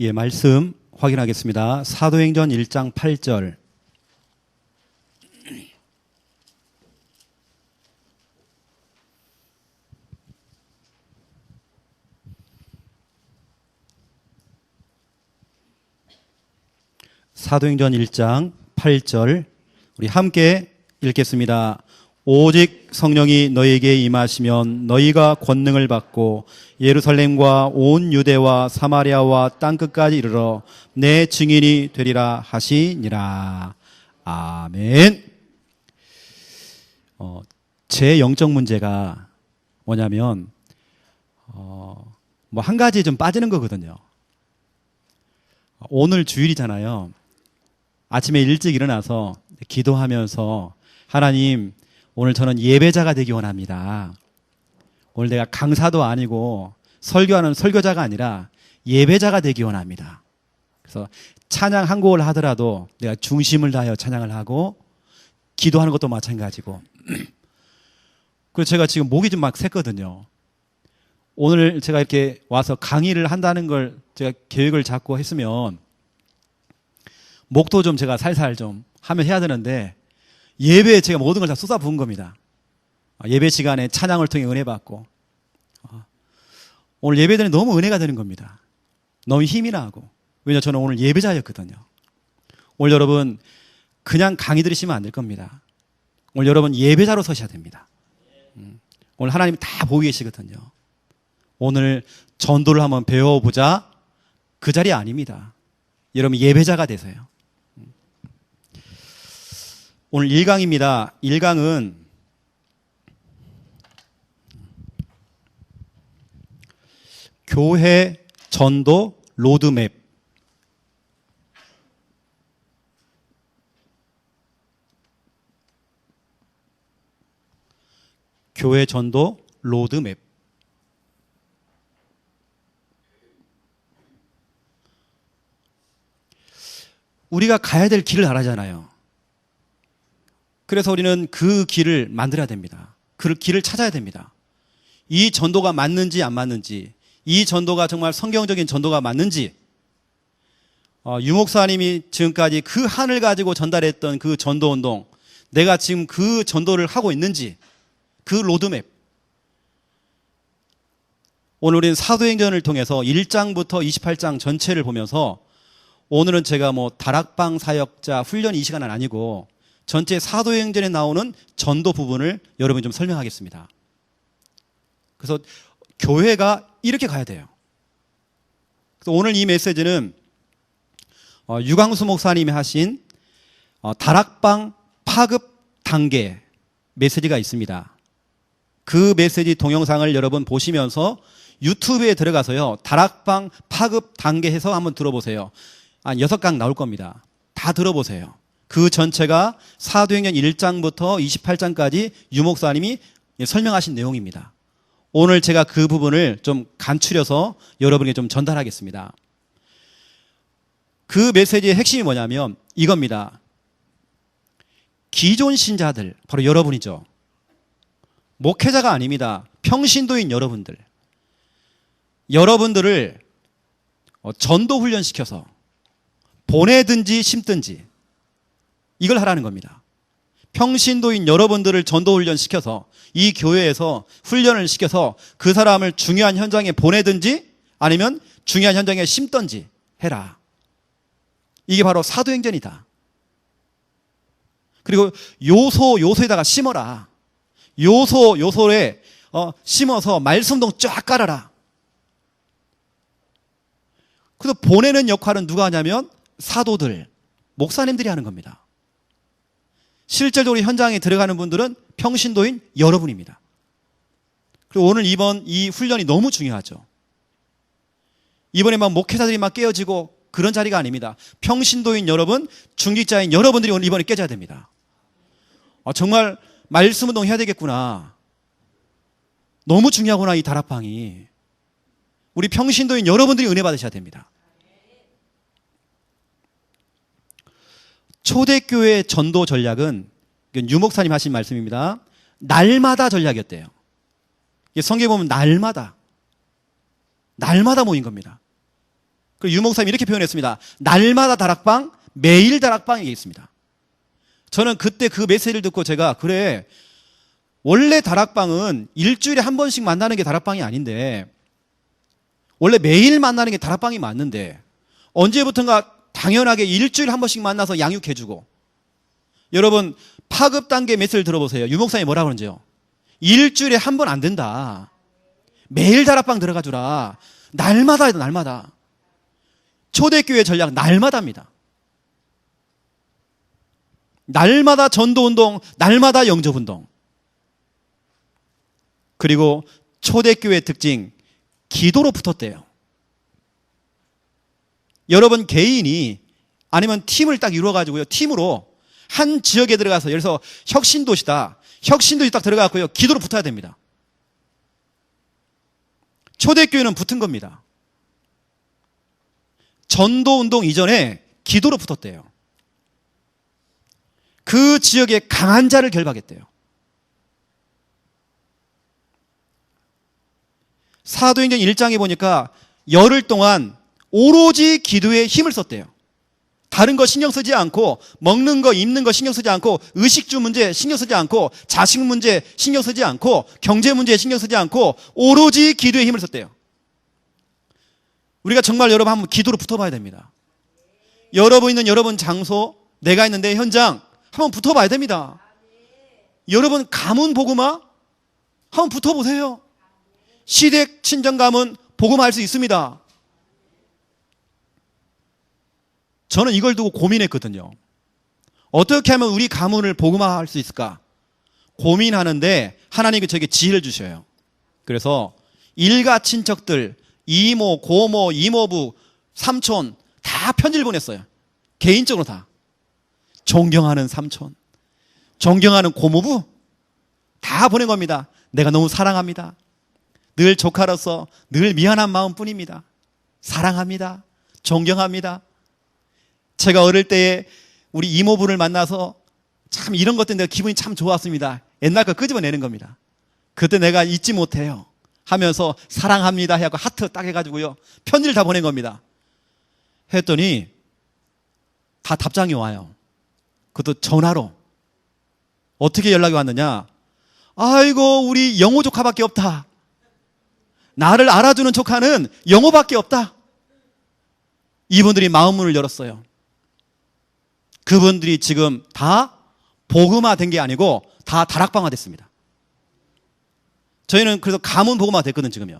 예, 말씀 확인하겠습니다. 사도행전 1장 8절. 사도행전 1장 8절 우리 함께 읽겠습니다. 오직 성령이 너희에게 임하시면 너희가 권능을 받고 예루살렘과 온 유대와 사마리아와 땅끝까지 이르러 내 증인이 되리라 하시니라. 아멘. 제 영적 문제가 뭐냐면 뭐 한 가지 좀 빠지는 거거든요. 오늘 주일이잖아요. 아침에 일찍 일어나서 기도하면서 하나님, 오늘 저는 예배자가 되기 원합니다. 오늘 내가 강사도 아니고 설교하는 설교자가 아니라 예배자가 되기 원합니다. 그래서 찬양 한 곡을 하더라도 내가 중심을 다하여 찬양을 하고 기도하는 것도 마찬가지고. 그래서 제가 지금 목이 좀 막 샜거든요. 오늘 제가 이렇게 와서 강의를 한다는 걸 제가 계획을 잡고 했으면 목도 좀 제가 살살 좀 하면 해야 되는데 예배에 제가 모든 걸 다 쏟아부은 겁니다. 예배 시간에 찬양을 통해 은혜 받고 오늘 예배들은 너무 은혜가 되는 겁니다. 너무 힘이 나고. 왜냐하면 저는 오늘 예배자였거든요. 오늘 여러분 그냥 강의 들으시면 안 될 겁니다. 오늘 여러분 예배자로 서셔야 됩니다. 오늘 하나님 다 보고 계시거든요. 오늘 전도를 한번 배워보자 그 자리 아닙니다. 여러분 예배자가 되세요. 오늘 1강입니다. 1강은 교회 전도 로드맵. 교회 전도 로드맵. 우리가 가야 될 길을 알아잖아요. 그래서 우리는 그 길을 만들어야 됩니다. 그 길을 찾아야 됩니다. 이 전도가 맞는지 안 맞는지, 이 전도가 정말 성경적인 전도가 맞는지, 유 목사님이 지금까지 그 한을 가지고 전달했던 그 전도운동, 내가 지금 그 전도를 하고 있는지, 그 로드맵. 오늘 우리는 사도행전을 통해서 1장부터 28장 전체를 보면서 오늘은 제가 뭐 다락방 사역자 훈련 이 시간은 아니고 전체 사도행전에 나오는 전도 부분을 여러분이 좀 설명하겠습니다. 그래서 교회가 이렇게 가야 돼요. 그래서 오늘 이 메시지는 유광수 목사님이 하신 다락방 파급 단계 메시지가 있습니다. 그 메시지 동영상을 여러분 보시면서 유튜브에 들어가서요, 다락방 파급 단계 해서 한번 들어보세요. 한 6강 나올 겁니다. 다 들어보세요. 그 전체가 사도행전 1장부터 28장까지 유 목사님이 설명하신 내용입니다. 오늘 제가 그 부분을 좀 간추려서 여러분에게 좀 전달하겠습니다. 그 메시지의 핵심이 뭐냐면 이겁니다. 기존 신자들, 바로 여러분이죠. 목회자가 아닙니다. 평신도인 여러분들. 여러분들을 전도 훈련시켜서 보내든지 심든지 이걸 하라는 겁니다. 평신도인 여러분들을 전도 훈련시켜서 이 교회에서 훈련을 시켜서 그 사람을 중요한 현장에 보내든지 아니면 중요한 현장에 심든지 해라. 이게 바로 사도행전이다. 그리고 요소에다가 심어라. 요소에 심어서 말씀동 쫙 깔아라. 그래서 보내는 역할은 누가 하냐면 사도들, 목사님들이 하는 겁니다. 실질적으로 현장에 들어가는 분들은 평신도인 여러분입니다. 그리고 오늘 이번 이 훈련이 너무 중요하죠. 이번에 막 목회자들이 막 깨어지고 그런 자리가 아닙니다. 평신도인 여러분, 중직자인 여러분들이 오늘 이번에 깨져야 됩니다. 정말 말씀 운동 해야 되겠구나. 너무 중요하구나, 이 다락방이. 우리 평신도인 여러분들이 은혜 받으셔야 됩니다. 초대교회 전도 전략은 유 목사님 하신 말씀입니다. 날마다 전략이었대요. 성경에 보면 날마다 모인 겁니다. 그리고 유 목사님이 이렇게 표현했습니다. 날마다 다락방, 매일 다락방 얘기했습니다. 저는 그때 그 메시지를 듣고 제가 그래, 원래 다락방은 일주일에 한 번씩 만나는 게 다락방이 아닌데, 원래 매일 만나는 게 다락방이 맞는데 언제부턴가 당연하게 일주일에 한 번씩 만나서 양육해주고. 여러분, 파급 단계 메시지를 들어보세요. 유 목사님이 뭐라 그러는지요? 일주일에 한 번 안 된다. 매일 다락방 들어가 주라. 날마다 해도 날마다. 초대교회 전략 날마다입니다. 날마다 전도운동, 날마다 영접운동. 그리고 초대교회 특징, 기도로 붙었대요. 여러분 개인이 아니면 팀을 딱 이루어가지고요, 팀으로 한 지역에 들어가서, 예를 들어서 혁신도시다. 혁신도시 딱 들어가고요, 기도로 붙어야 됩니다. 초대교회는 붙은 겁니다. 전도운동 이전에 기도로 붙었대요. 그 지역의 강한 자를 결박했대요. 사도행전 1장에 보니까 열흘 동안 오로지 기도에 힘을 썼대요. 다른 거 신경 쓰지 않고, 먹는 거 입는 거 신경 쓰지 않고, 의식주 문제 신경 쓰지 않고, 자식 문제 신경 쓰지 않고, 경제 문제 신경 쓰지 않고, 오로지 기도에 힘을 썼대요. 우리가 정말 여러분 한번 기도로 붙어봐야 됩니다. 여러분 있는 여러분 장소, 내가 있는 내 현장 한번 붙어봐야 됩니다. 여러분 가문 복음화 한번 붙어보세요. 시댁 친정 가문 복음화할 수 있습니다. 저는 이걸 두고 고민했거든요. 어떻게 하면 우리 가문을 복음화할 수 있을까? 고민하는데 하나님이 저에게 지혜를 주셔요. 그래서 일가 친척들, 이모, 고모, 이모부, 삼촌 다 편지를 보냈어요. 개인적으로 다. 존경하는 삼촌, 존경하는 고모부 다 보낸 겁니다. 내가 너무 사랑합니다. 늘 조카로서 늘 미안한 마음뿐입니다. 사랑합니다. 존경합니다. 제가 어릴 때에 우리 이모부를 만나서 참 이런 것들 내가 기분이 참 좋았습니다. 옛날 거 끄집어내는 겁니다. 그때 내가 잊지 못해요 하면서 사랑합니다 해갖고 하트 딱 해가지고요, 편지를 다 보낸 겁니다. 했더니 다 답장이 와요. 그것도 전화로. 어떻게 연락이 왔느냐? 아이고, 우리 영호 조카밖에 없다. 나를 알아주는 조카는 영호밖에 없다. 이분들이 마음문을 열었어요. 그분들이 지금 다 복음화 된 게 아니고 다 다락방화 됐습니다. 저희는 그래서 가문 복음화 됐거든 지금요.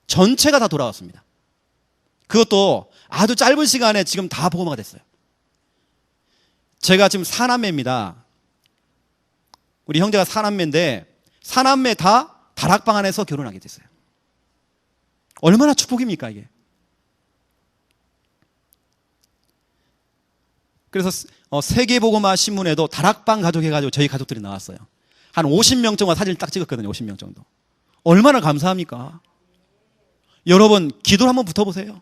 전체가 다 돌아왔습니다. 그것도 아주 짧은 시간에 지금 다 복음화가 됐어요. 제가 지금 사남매입니다. 우리 형제가 사남매인데 사남매 다 다락방 안에서 결혼하게 됐어요. 얼마나 축복입니까 이게. 그래서 세계복음화 신문에도 다락방 가족 해가지고 저희 가족들이 나왔어요. 한 50명 정도 사진을 딱 찍었거든요. 50명 정도. 얼마나 감사합니까? 여러분 기도를 한번 붙어보세요.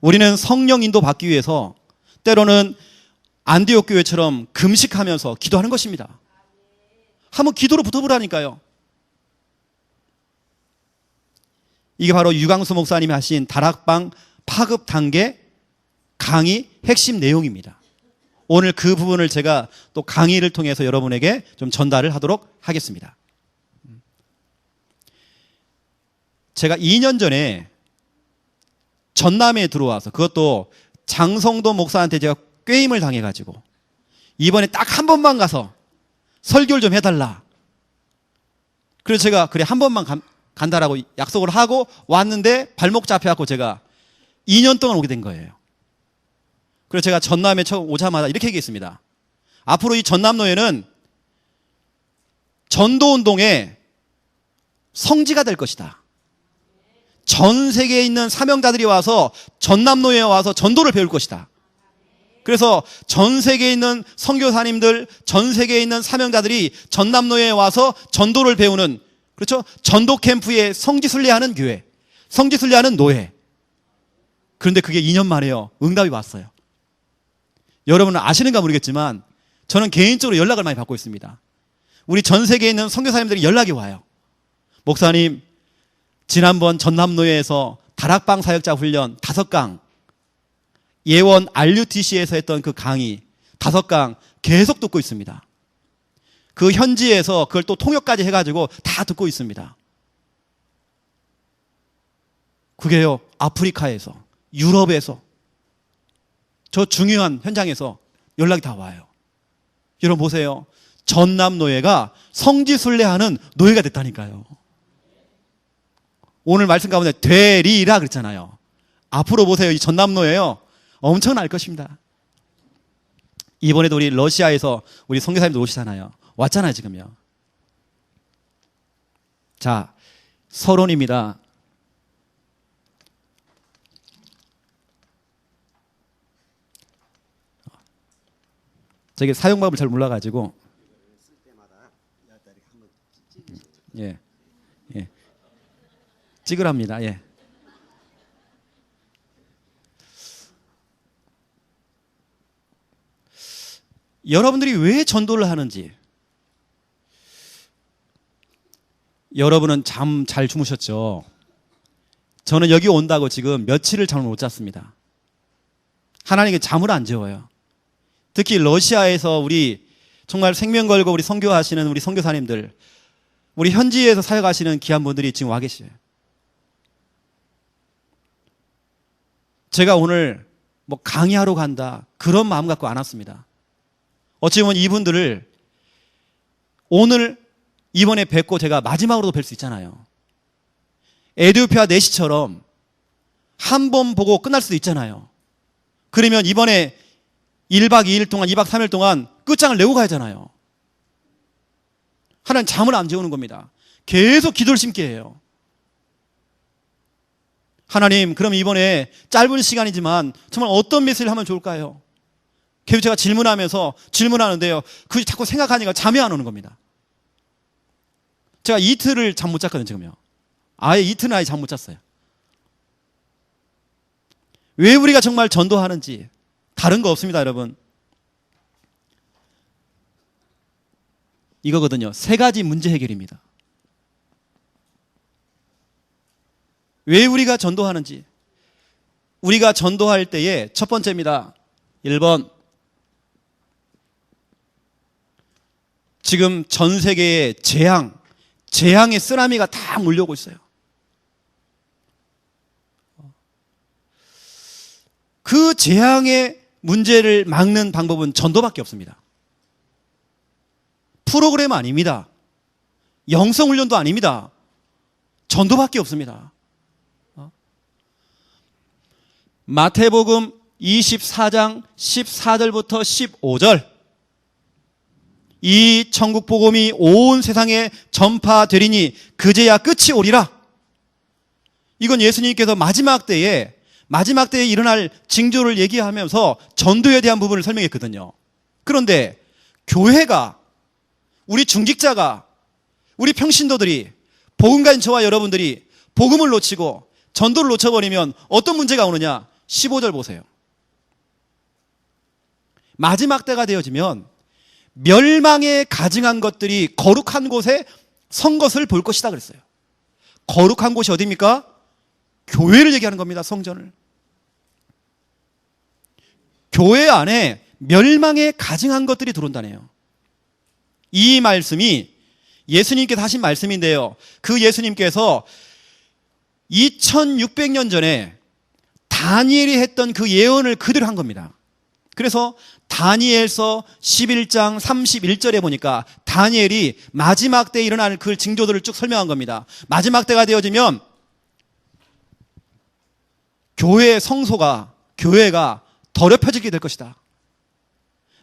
우리는 성령 인도 받기 위해서 때로는 안디옥 교회처럼 금식하면서 기도하는 것입니다. 한번 기도로 붙어보라니까요. 이게 바로 유광수 목사님이 하신 다락방 파급 단계 강의 핵심 내용입니다. 오늘 그 부분을 제가 또 강의를 통해서 여러분에게 좀 전달을 하도록 하겠습니다. 제가 2년 전에 전남에 들어와서, 그것도 장성도 목사한테 제가 꾀임을 당해가지고 이번에 딱 한 번만 가서 설교를 좀 해달라. 그래서 제가 그래 한 번만 간다라고 약속을 하고 왔는데 발목 잡혀갖고 제가 2년 동안 오게 된 거예요. 그래서 제가 전남에 처음 오자마자 이렇게 얘기했습니다. 앞으로 이 전남노예는 전도운동의 성지가 될 것이다. 전 세계에 있는 사명자들이 와서 전남노예에 와서 전도를 배울 것이다. 그래서 전 세계에 있는 선교사님들, 전 세계에 있는 사명자들이 전남노예에 와서 전도를 배우는, 그렇죠? 전도 캠프에 성지순례하는 교회, 성지순례하는 노예. 그런데 그게 2년 만에요. 응답이 왔어요. 여러분은 아시는가 모르겠지만 저는 개인적으로 연락을 많이 받고 있습니다. 우리 전 세계에 있는 선교사님들이 연락이 와요. 목사님, 지난번 전남노예에서 다락방 사역자 훈련 5강, 예원 RUTC에서 했던 그 강의 5강 계속 듣고 있습니다. 그 현지에서 그걸 또 통역까지 해가지고 다 듣고 있습니다. 그게요, 아프리카에서, 유럽에서, 저 중요한 현장에서 연락이 다 와요. 여러분 보세요. 전남 노예가 성지순례하는 노예가 됐다니까요. 오늘 말씀 가운데 되리라 그랬잖아요. 앞으로 보세요. 이 전남 노예요, 엄청날 것입니다. 이번에도 우리 러시아에서 우리 선교사님들 오시잖아요. 왔잖아요, 지금요. 자, 서론입니다. 저게 사용 방법을 잘 몰라가지고. 예. 예. 찍으랍니다. 예. 여러분들이 왜 전도를 하는지. 여러분은 잠 잘 주무셨죠? 저는 여기 온다고 지금 며칠을 잠을 못 잤습니다. 하나님께 잠을 안 재워요. 특히 러시아에서 우리 정말 생명 걸고 우리 선교하시는 우리 선교사님들, 우리 현지에서 사역하시는 귀한 분들이 지금 와 계셔요. 제가 오늘 뭐 강의하러 간다 그런 마음 갖고 안 왔습니다. 어찌 보면 이분들을 오늘 이번에 뵙고 제가 마지막으로도 뵐 수 있잖아요. 에티오피아 내시처럼 한 번 보고 끝날 수도 있잖아요. 그러면 이번에 1박 2일 동안, 2박 3일 동안 끝장을 내고 가야잖아요. 하나님 잠을 안 재우는 겁니다. 계속 기도를 심게 해요. 하나님, 그럼 이번에 짧은 시간이지만 정말 어떤 메시지를 하면 좋을까요? 계속 제가 질문하는데요, 그 자꾸 생각하니까 잠이 안 오는 겁니다. 제가 이틀을 잠 못 잤거든요, 지금요. 아예 이틀은 아예 잠 못 잤어요. 왜 우리가 정말 전도하는지 다른 거 없습니다, 여러분. 이거거든요. 3가지 문제 해결입니다. 왜 우리가 전도하는지. 우리가 전도할 때에 첫 번째입니다. 1번. 지금 전 세계에 재앙의 쓰나미가 다 몰려오고 있어요. 그 재앙의 문제를 막는 방법은 전도밖에 없습니다. 프로그램 아닙니다. 영성훈련도 아닙니다. 전도밖에 없습니다. 마태복음 24장 14절부터 15절. 이 천국 복음이 온 세상에 전파되리니 그제야 끝이 오리라. 이건 예수님께서 마지막 때에 일어날 징조를 얘기하면서 전도에 대한 부분을 설명했거든요. 그런데 교회가, 우리 중직자가, 우리 평신도들이, 복음가인 저와 여러분들이 복음을 놓치고 전도를 놓쳐버리면 어떤 문제가 오느냐? 15절 보세요. 마지막 때가 되어지면 멸망에 가증한 것들이 거룩한 곳에 선 것을 볼 것이다 그랬어요. 거룩한 곳이 어디입니까? 교회를 얘기하는 겁니다. 성전을. 교회 안에 멸망에 가증한 것들이 들어온다네요. 이 말씀이 예수님께서 하신 말씀인데요, 그 예수님께서 2600년 전에 다니엘이 했던 그 예언을 그대로 한 겁니다. 그래서 다니엘서 11장 31절에 보니까 다니엘이 마지막 때에 일어날 그 징조들을 쭉 설명한 겁니다. 마지막 때가 되어지면 교회가 더럽혀지게 될 것이다.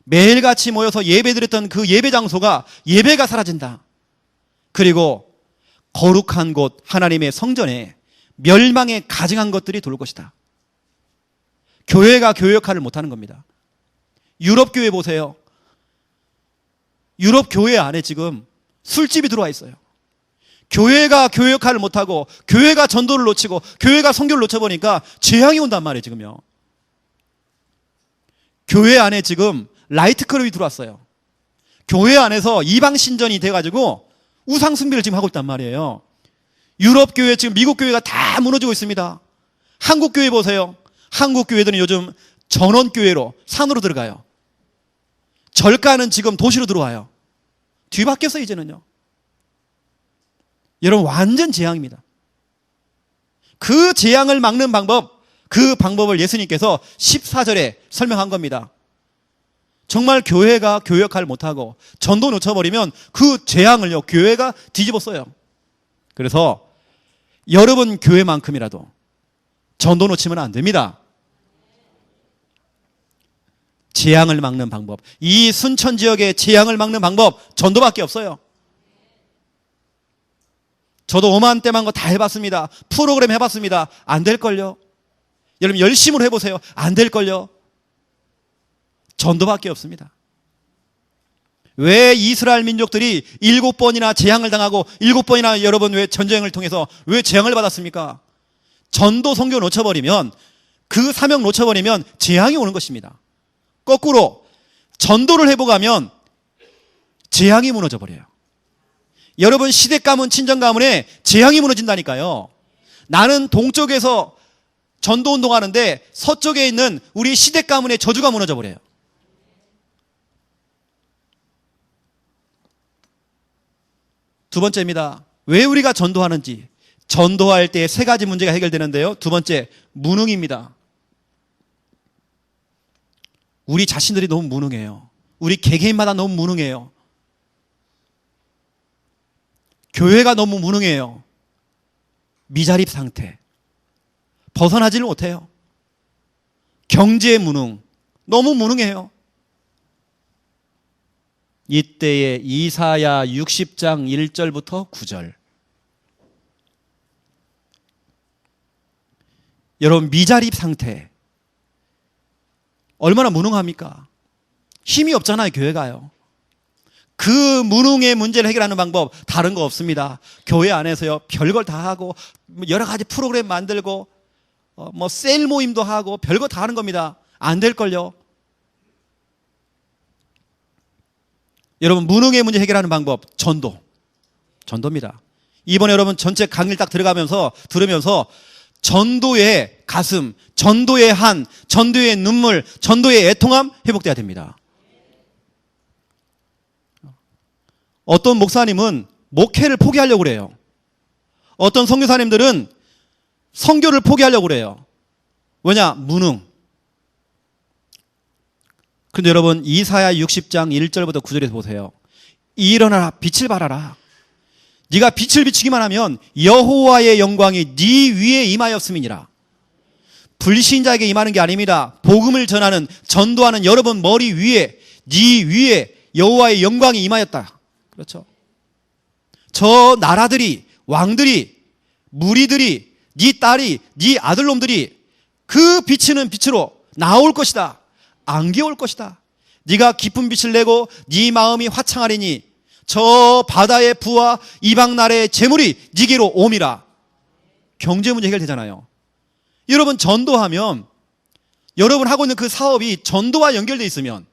매일같이 모여서 예배드렸던 그 예배 장소가 예배가 사라진다. 그리고 거룩한 곳 하나님의 성전에 멸망에 가증한 것들이 돌 것이다. 교회가 교회 역할을 못하는 겁니다. 유럽 교회 보세요. 유럽 교회 안에 지금 술집이 들어와 있어요. 교회가 교회 역할을 못하고 교회가 전도를 놓치고 교회가 선교를 놓쳐보니까 재앙이 온단 말이에요, 지금요. 교회 안에 지금 라이트클럽이 들어왔어요. 교회 안에서 이방 신전이 돼가지고 우상 숭배를 지금 하고 있단 말이에요. 유럽 교회, 지금 미국 교회가 다 무너지고 있습니다. 한국 교회 보세요. 한국 교회들은 요즘 전원 교회로 산으로 들어가요. 절가는 지금 도시로 들어와요. 뒤바뀌었어요, 이제는요. 여러분, 완전 재앙입니다. 그 재앙을 막는 방법, 그 방법을 예수님께서 14절에 설명한 겁니다. 정말 교회가 교회 역할을 못하고 전도 놓쳐버리면 그 재앙을요, 교회가 뒤집었어요. 그래서 여러분 교회만큼이라도 전도 놓치면 안 됩니다. 재앙을 막는 방법, 이 순천 지역의 재앙을 막는 방법, 전도밖에 없어요. 저도 오만때만 거 다 해봤습니다. 프로그램 해봤습니다. 안 될걸요. 여러분 열심으로 해보세요. 안 될걸요. 전도밖에 없습니다. 왜 이스라엘 민족들이 7번이나 재앙을 당하고 7번이나 여러분 왜 전쟁을 통해서 왜 재앙을 받았습니까? 전도 선교 놓쳐버리면, 그 사명 놓쳐버리면 재앙이 오는 것입니다. 거꾸로 전도를 해보가면 재앙이 무너져 버려요. 여러분 시댁 가문, 친정 가문에 재앙이 무너진다니까요. 나는 동쪽에서 전도 운동하는데 서쪽에 있는 우리 시댁 가문의 저주가 무너져 버려요. 두 번째입니다. 왜 우리가 전도하는지. 전도할 때 세 가지 문제가 해결되는데요. 두 번째, 무능입니다. 우리 자신들이 너무 무능해요. 우리 개개인마다 너무 무능해요. 교회가 너무 무능해요. 미자립 상태. 벗어나지를 못해요. 경제 무능. 너무 무능해요. 이때에 이사야 60장 1절부터 9절. 여러분 미자립 상태. 얼마나 무능합니까? 힘이 없잖아요, 교회가요. 그 무능의 문제를 해결하는 방법 다른 거 없습니다. 교회 안에서요, 별걸 다 하고 여러 가지 프로그램 만들고 셀 모임도 하고 별거 다 하는 겁니다. 안 될걸요. 여러분 무능의 문제 해결하는 방법, 전도입니다. 이번에 여러분 전체 강의를 딱 들으면서 전도의 가슴, 전도의 한, 전도의 눈물, 전도의 애통함 회복돼야 됩니다. 어떤 목사님은 목회를 포기하려고 그래요. 어떤 선교사님들은 선교를 포기하려고 그래요. 왜냐? 무능. 그런데 여러분 이사야 60장 1절부터 9절에서 보세요. 일어나라, 빛을 발하라. 네가 빛을 비추기만 하면 여호와의 영광이 네 위에 임하였음이니라. 불신자에게 임하는 게 아닙니다. 복음을 전하는, 전도하는 여러분 머리 위에, 네 위에 여호와의 영광이 임하였다. 그렇죠? 저 나라들이, 왕들이, 무리들이, 네 딸이, 네 아들놈들이 그 비치는 빛으로 나올 것이다. 안개올 것이다. 네가 깊은 빛을 내고 네 마음이 화창하리니 저 바다의 부와 이방 나라의 재물이 네게로 옴이라. 경제 문제 해결되잖아요. 여러분 전도하면, 여러분 하고 있는 그 사업이 전도와 연결되어 있으면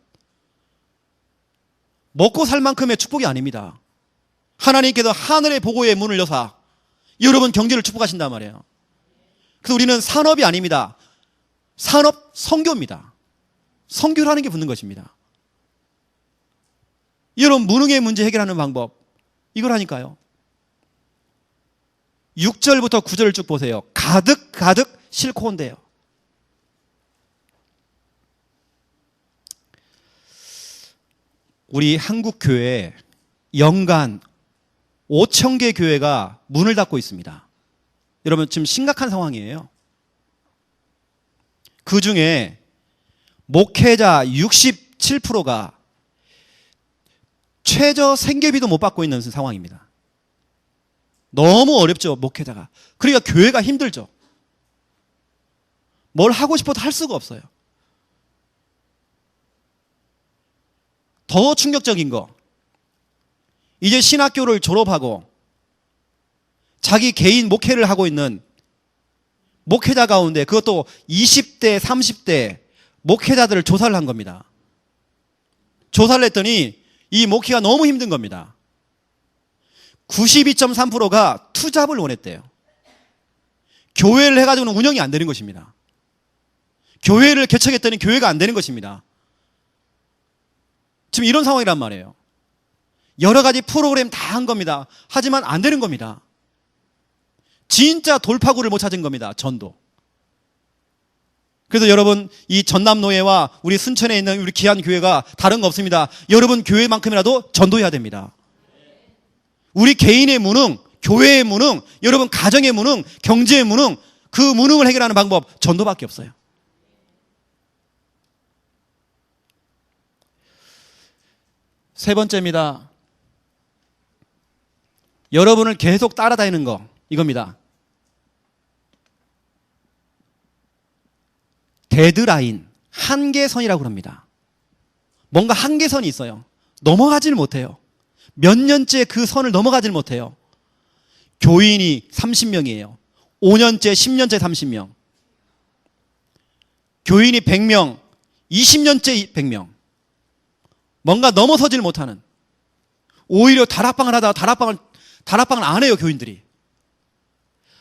먹고 살 만큼의 축복이 아닙니다. 하나님께서 하늘의 보고의 문을 여사 여러분 경제를 축복하신단 말이에요. 그래서 우리는 산업이 아닙니다. 산업 선교입니다. 선교를 하는 게 붙는 것입니다. 여러분 무능의 문제 해결하는 방법, 이걸 하니까요. 6절부터 9절을 쭉 보세요. 가득 싣고 온대요. 우리 한국 교회 연간 5,000개 교회가 문을 닫고 있습니다. 여러분 지금 심각한 상황이에요. 그 중에 목회자 67%가 최저 생계비도 못 받고 있는 상황입니다. 너무 어렵죠, 목회자가. 그러니까 교회가 힘들죠. 뭘 하고 싶어도 할 수가 없어요. 더 충격적인 거, 이제 신학교를 졸업하고 자기 개인 목회를 하고 있는 목회자 가운데, 그것도 20대, 30대 목회자들을 조사를 한 겁니다. 조사를 했더니 이 목회가 너무 힘든 겁니다. 92.3%가 투잡을 원했대요. 교회를 해가지고는 운영이 안 되는 것입니다. 교회를 개척했더니 교회가 안 되는 것입니다. 지금 이런 상황이란 말이에요. 여러 가지 프로그램 다 한 겁니다. 하지만 안 되는 겁니다. 진짜 돌파구를 못 찾은 겁니다. 전도. 그래서 여러분, 이 전남노예와 우리 순천에 있는 우리 기안교회가 다른 거 없습니다. 여러분 교회만큼이라도 전도해야 됩니다. 우리 개인의 무능, 교회의 무능, 여러분 가정의 무능, 경제의 무능, 그 무능을 해결하는 방법 전도밖에 없어요. 세 번째입니다. 여러분을 계속 따라다니는 거, 이겁니다. 데드라인, 한계선이라고 합니다. 뭔가 한계선이 있어요. 넘어가지를 못해요. 몇 년째 그 선을 넘어가지를 못해요. 교인이 30명이에요. 5년째, 10년째 30명. 교인이 100명, 20년째 100명. 뭔가 넘어서지를 못하는. 오히려 다락방을 하다가 다락방을 안 해요, 교인들이.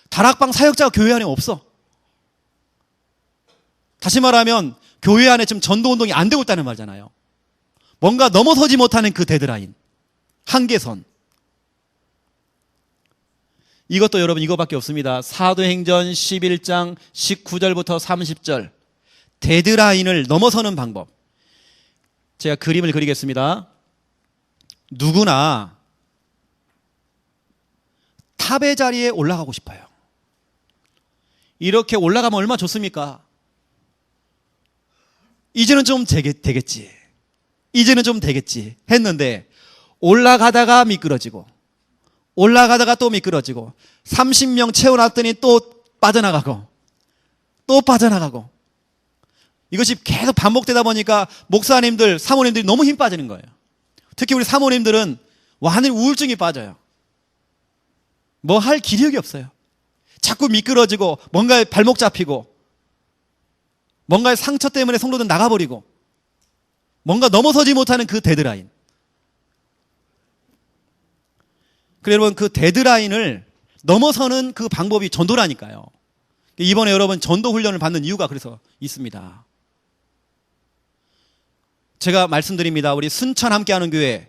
다락방 사역자가 교회 안에 없어. 다시 말하면 교회 안에 지금 전도운동이 안 되고 있다는 말이잖아요. 뭔가 넘어서지 못하는 그 데드라인, 한계선. 이것도 여러분 이거밖에 없습니다. 사도행전 11장 19절부터 30절. 데드라인을 넘어서는 방법. 제가 그림을 그리겠습니다. 누구나 탑의 자리에 올라가고 싶어요. 이렇게 올라가면 얼마나 좋습니까? 이제는 좀 되겠지. 이제는 좀 되겠지 했는데 올라가다가 미끄러지고 올라가다가 또 미끄러지고 30명 채워놨더니 또 빠져나가고 또 빠져나가고 이것이 계속 반복되다 보니까 목사님들, 사모님들이 너무 힘 빠지는 거예요. 특히 우리 사모님들은 완전히 우울증이 빠져요. 뭐 할 기력이 없어요. 자꾸 미끄러지고 뭔가에 발목 잡히고 뭔가의 상처 때문에 성도들 나가버리고 뭔가 넘어서지 못하는 그 데드라인. 그래서 여러분 그 데드라인을 넘어서는 그 방법이 전도라니까요. 이번에 여러분 전도 훈련을 받는 이유가 그래서 있습니다. 제가 말씀드립니다. 우리 순천 함께하는 교회.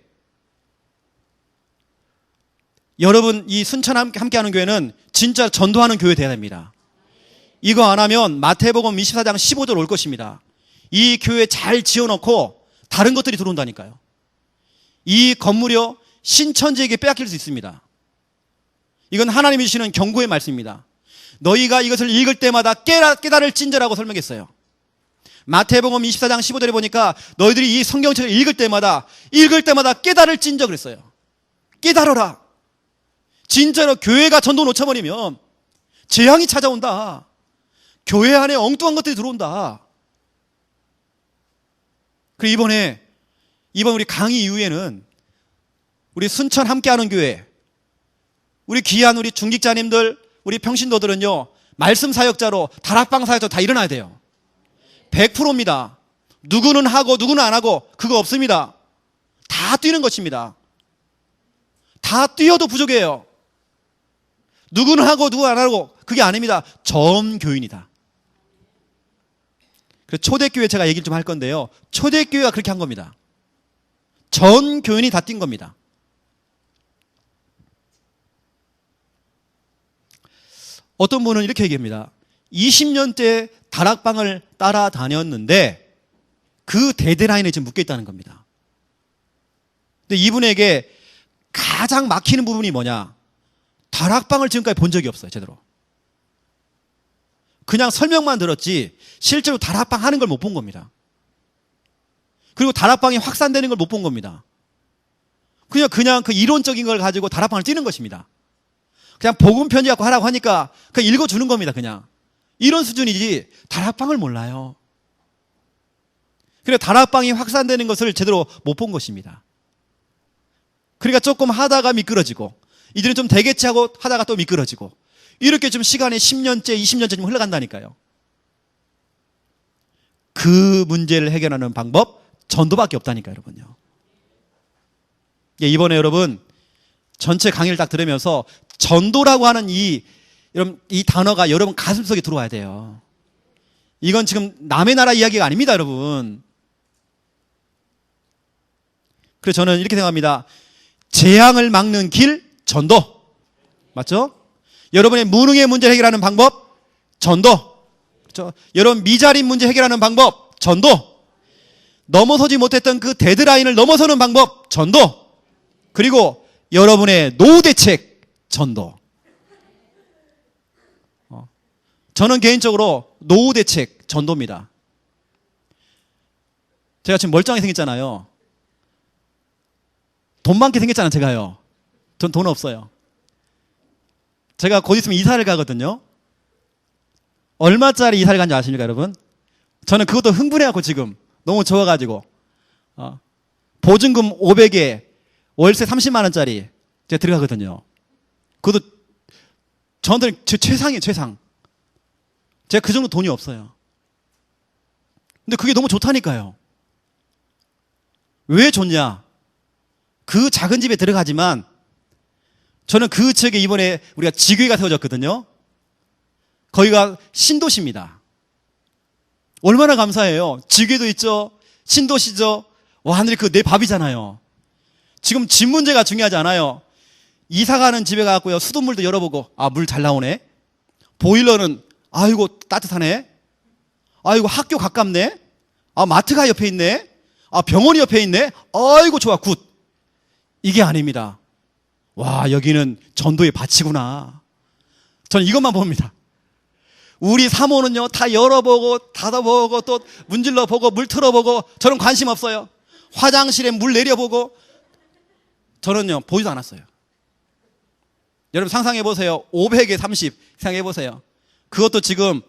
여러분 이 순천 함께하는 교회는 진짜 전도하는 교회 돼야 됩니다. 이거 안 하면 마태복음 24장 15절 올 것입니다. 이 교회 잘 지어놓고 다른 것들이 들어온다니까요. 이 건물이요 신천지에게 빼앗길 수 있습니다. 이건 하나님이 주시는 경고의 말씀입니다. 너희가 이것을 읽을 때마다 깨달을 찐저라고 설명했어요. 마태복음 24장 15절에 보니까 너희들이 이 성경책을 읽을 때마다 깨달을 찐저 그랬어요. 깨달아라. 진짜로 교회가 전도 놓쳐버리면 재앙이 찾아온다. 교회 안에 엉뚱한 것들이 들어온다. 그리고 이번 우리 강의 이후에는 우리 순천 함께하는 교회, 우리 귀한 우리 중직자님들, 우리 평신도들은요 말씀 사역자로 다락방 사역자로 다 일어나야 돼요. 100%입니다. 누구는 하고 누구는 안 하고 그거 없습니다. 다 뛰는 것입니다. 다 뛰어도 부족해요. 누구는 하고 누구 안 하고 그게 아닙니다. 전 교인이다. 그래서 초대교회 제가 얘기를 좀 할 건데요. 초대교회가 그렇게 한 겁니다. 전 교인이 다 뛴 겁니다. 어떤 분은 이렇게 얘기합니다. 20년째 다락방을 따라다녔는데 그 데드라인에 지금 묶여있다는 겁니다. 근데 이분에게 가장 막히는 부분이 뭐냐? 다락방을 지금까지 본 적이 없어요. 제대로. 그냥 설명만 들었지 실제로 다락방 하는 걸 못 본 겁니다. 그리고 다락방이 확산되는 걸 못 본 겁니다. 그냥 그 이론적인 걸 가지고 다락방을 뛰는 것입니다. 그냥 복음 편지 갖고 하라고 하니까 그냥 읽어주는 겁니다. 그냥 이런 수준이지 다락방을 몰라요. 그래서 다락방이 확산되는 것을 제대로 못 본 것입니다. 그러니까 조금 하다가 미끄러지고 이들은 좀 되겠지 하고 하다가 또 미끄러지고 이렇게 좀 시간이 10년째 20년째 좀 흘러간다니까요. 그 문제를 해결하는 방법 전도밖에 없다니까요. 여러분요. 이번에 여러분 전체 강의를 딱 들으면서 전도라고 하는 이 단어가 여러분 가슴속에 들어와야 돼요. 이건 지금 남의 나라 이야기가 아닙니다, 여러분. 그래서 저는 이렇게 생각합니다. 재앙을 막는 길, 전도. 맞죠? 여러분의 무능의 문제 해결하는 방법, 전도. 그렇죠? 여러분 미자립 문제 해결하는 방법, 전도. 넘어서지 못했던 그 데드라인을 넘어서는 방법, 전도. 그리고 여러분의 노후 대책, 전도. 저는 개인적으로 노후 대책, 전도입니다. 제가 지금 멀쩡하게 생겼잖아요. 돈 많게 생겼잖아요, 제가요. 전 돈 없어요. 제가 곧 있으면 이사를 가거든요. 얼마짜리 이사를 간지 아십니까, 여러분? 저는 그것도 흥분해갖고 지금 너무 좋아가지고 보증금 500에 월세 30만 원짜리 제가 들어가거든요. 그것도 저한테는 제 최상이에요, 최상. 제가 그 정도 돈이 없어요. 근데 그게 너무 좋다니까요. 왜 좋냐? 그 작은 집에 들어가지만 저는 그 지역에 이번에 우리가 지교회가 세워졌거든요. 거기가 신도시입니다. 얼마나 감사해요. 지교회도 있죠. 신도시죠. 와, 하늘이 그 내 밥이잖아요. 지금 집 문제가 중요하지 않아요. 이사 가는 집에 가고요. 수돗물도 열어보고, 아, 물 잘 나오네. 보일러는 아이고 따뜻하네. 아이고 학교 가깝네. 아, 마트가 옆에 있네. 아, 병원이 옆에 있네. 아이고 좋아, 굿. 이게 아닙니다. 와, 여기는 전도의 밭이구나. 저는 이것만 봅니다. 우리 사모는요, 다 열어보고, 닫아보고, 또 문질러보고, 물 틀어보고, 저는 관심 없어요. 화장실에 물 내려보고, 저는요, 보지도 않았어요. 여러분 상상해보세요. 500에 30 생각해보세요. 그것도 지금,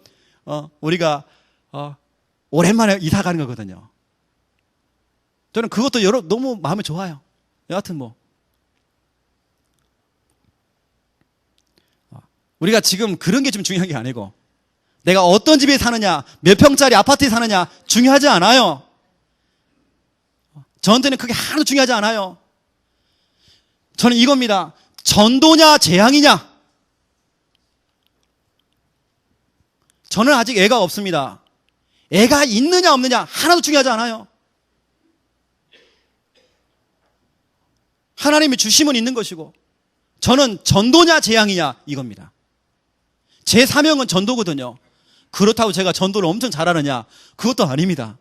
우리가, 오랜만에 이사 가는 거거든요. 저는 그것도 너무 마음에 좋아요. 여하튼 뭐. 우리가 지금 그런 게 좀 중요한 게 아니고, 내가 어떤 집에 사느냐, 몇 평짜리 아파트에 사느냐 중요하지 않아요. 저한테는 그게 하나도 중요하지 않아요. 저는 이겁니다. 전도냐 재앙이냐. 저는 아직 애가 없습니다. 애가 있느냐 없느냐 하나도 중요하지 않아요. 하나님이 주심은 있는 것이고, 저는 전도냐 재앙이냐 이겁니다. 제 사명은 전도거든요. 그렇다고 제가 전도를 엄청 잘하느냐? 그것도 아닙니다.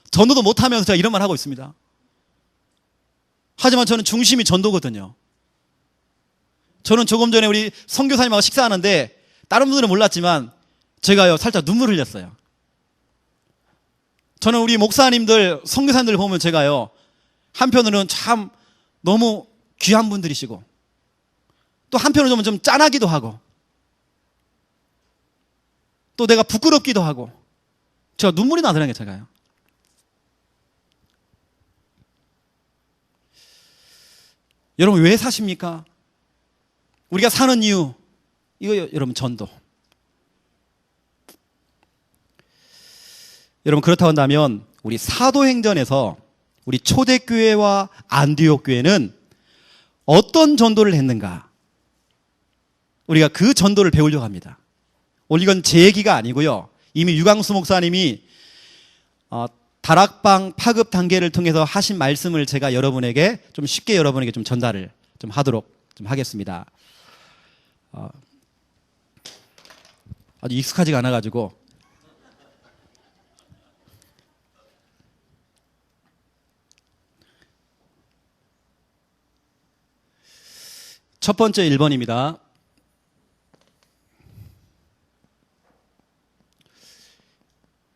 전도도 못하면서 제가 이런 말 하고 있습니다. 하지만 저는 중심이 전도거든요. 저는 조금 전에 우리 선교사님하고 식사하는데 다른 분들은 몰랐지만 제가요 살짝 눈물 흘렸어요. 저는 우리 목사님들, 선교사님들 보면 제가요 한편으로는 참 너무 귀한 분들이시고, 또 한편으로는 좀 짠하기도 하고, 또 내가 부끄럽기도 하고, 제가 눈물이 나더라고요, 제가요. 여러분 왜 사십니까? 우리가 사는 이유, 이거 여러분 전도. 여러분 그렇다고 한다면 우리 사도행전에서 우리 초대교회와 안디옥 교회는 어떤 전도를 했는가? 우리가 그 전도를 배우려고 합니다. 오늘 이건 제 얘기가 아니고요. 이미 유광수 목사님이 다락방 파급 단계를 통해서 하신 말씀을 제가 여러분에게 좀 쉽게 여러분에게 좀 전달을 좀 하도록 좀 하겠습니다. 아주 익숙하지가 않아가지고. 첫 번째 1번입니다.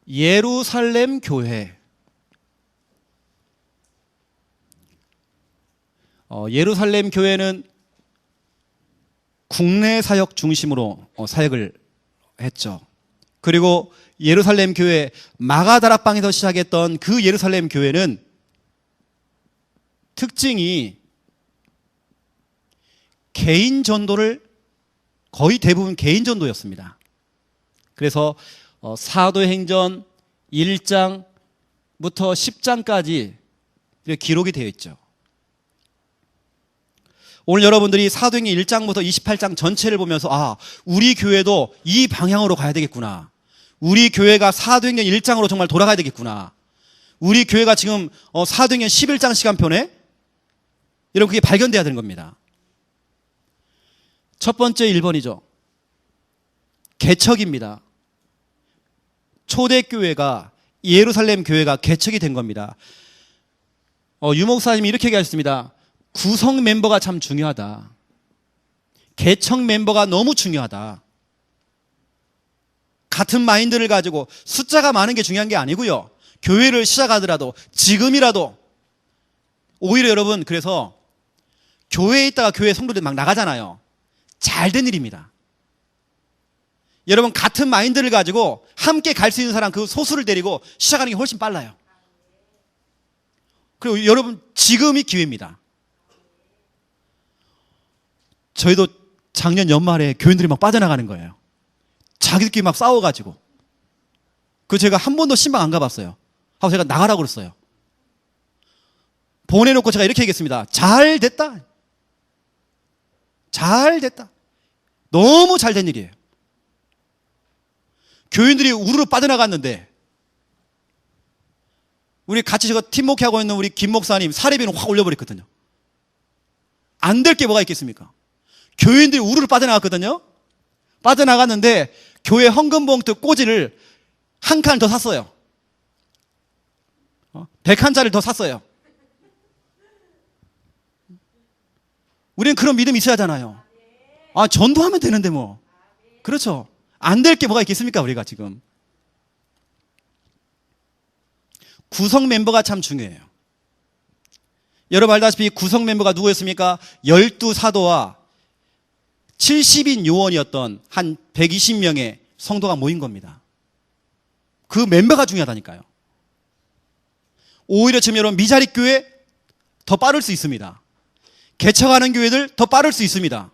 예루살렘 교회. 예루살렘 교회는 국내 사역 중심으로 사역을 했죠. 그리고 예루살렘 교회, 마가다락방에서 시작했던 그 예루살렘 교회는 특징이 개인 전도를, 거의 대부분 개인 전도였습니다. 그래서 사도행전 1장부터 10장까지 기록이 되어 있죠. 오늘 여러분들이 사도행전 1장부터 28장 전체를 보면서 아, 우리 교회도 이 방향으로 가야 되겠구나. 우리 교회가 사도행전 1장으로 정말 돌아가야 되겠구나. 우리 교회가 지금 사도행전 11장 시간표네? 여러분 그게 발견돼야 되는 겁니다. 첫 번째 1번이죠. 개척입니다. 초대교회가 예루살렘 교회가 개척이 된 겁니다. 유 목사님이 이렇게 얘기하셨습니다. 구성 멤버가 참 중요하다. 개척 멤버가 너무 중요하다. 같은 마인드를 가지고 숫자가 많은 게 중요한 게 아니고요. 교회를 시작하더라도 지금이라도 오히려 여러분 그래서 교회에 있다가 교회 성도들이 막 나가잖아요. 잘된 일입니다. 여러분 같은 마인드를 가지고 함께 갈 수 있는 사람 그 소수를 데리고 시작하는 게 훨씬 빨라요. 그리고 여러분 지금이 기회입니다. 저희도 작년 연말에 교인들이 막 빠져나가는 거예요. 자기들끼리 막 싸워가지고. 그 제가 한 번도 신방 안 가봤어요. 하고 제가 나가라고 그랬어요. 보내놓고 제가 이렇게 얘기했습니다. 잘 됐다. 잘 됐다. 너무 잘 된 일이에요. 교인들이 우르르 빠져나갔는데 우리 같이 제가 팀 목회하고 있는 우리 김 목사님 사례비는 확 올려버렸거든요. 안 될 게 뭐가 있겠습니까? 교인들이 우르르 빠져나갔거든요. 빠져나갔는데 교회 헌금봉투 꽂이를 한 칸 더 샀어요. 100칸짜리를 더 샀어요. 우리는 그런 믿음이 있어야 하잖아요. 아, 전도하면 되는데 뭐. 그렇죠. 안 될 게 뭐가 있겠습니까, 우리가 지금. 구성 멤버가 참 중요해요. 여러분 알다시피 구성 멤버가 누구였습니까? 12사도와 70인 요원이었던 한 120명의 성도가 모인 겁니다. 그 멤버가 중요하다니까요. 오히려 지금 여러분 미자립 교회 더 빠를 수 있습니다. 개척하는 교회들 더 빠를 수 있습니다.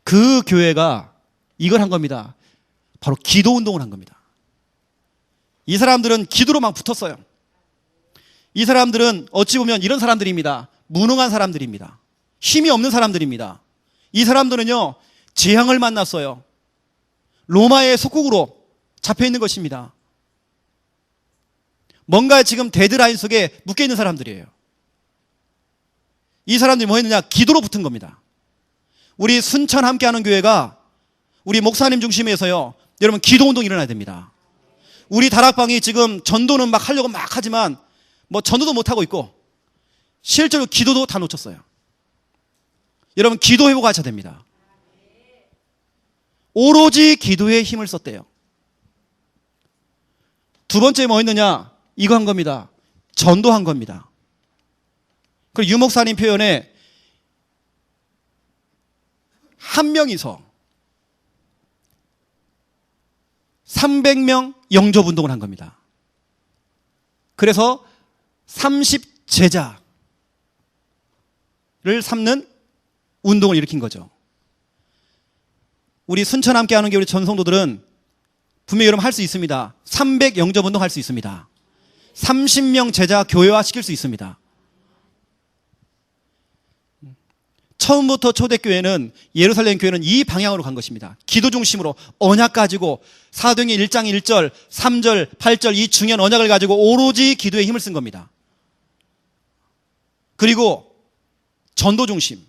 그 교회가 이걸 한 겁니다. 바로 기도 운동을 한 겁니다. 이 사람들은 기도로 막 붙었어요. 이 사람들은 어찌 보면 이런 사람들입니다. 무능한 사람들입니다. 힘이 없는 사람들입니다. 이 사람들은요, 재앙을 만났어요. 로마의 속국으로 잡혀 있는 것입니다. 뭔가 지금 데드라인 속에 묶여 있는 사람들이에요. 이 사람들이 뭐 했느냐? 기도로 붙은 겁니다. 우리 순천 함께하는 교회가 우리 목사님 중심에서요, 여러분 기도 운동이 일어나야 됩니다. 우리 다락방이 지금 전도는 막 하려고 막 하지만 뭐 전도도 못 하고 있고 실제로 기도도 다 놓쳤어요. 여러분 기도 회복하셔야 됩니다. 오로지 기도에 힘을 썼대요. 두 번째 뭐 했느냐? 이거 한 겁니다. 전도한 겁니다. 그리고 유 목사님 표현에 한 명이서 300명 영접 운동을 한 겁니다. 그래서 30제자를 삼는 운동을 일으킨 거죠. 우리 순천 함께 하는 게 우리 전성도들은 분명히 여러분 할 수 있습니다. 300 영접 운동 할 수 있습니다. 30명 제자 교회화 시킬 수 있습니다. 처음부터 초대교회는 예루살렘 교회는 이 방향으로 간 것입니다. 기도 중심으로 언약 가지고 사도행전 1장 1절, 3절, 8절 이 중요한 언약을 가지고 오로지 기도에 힘을 쓴 겁니다. 그리고 전도 중심.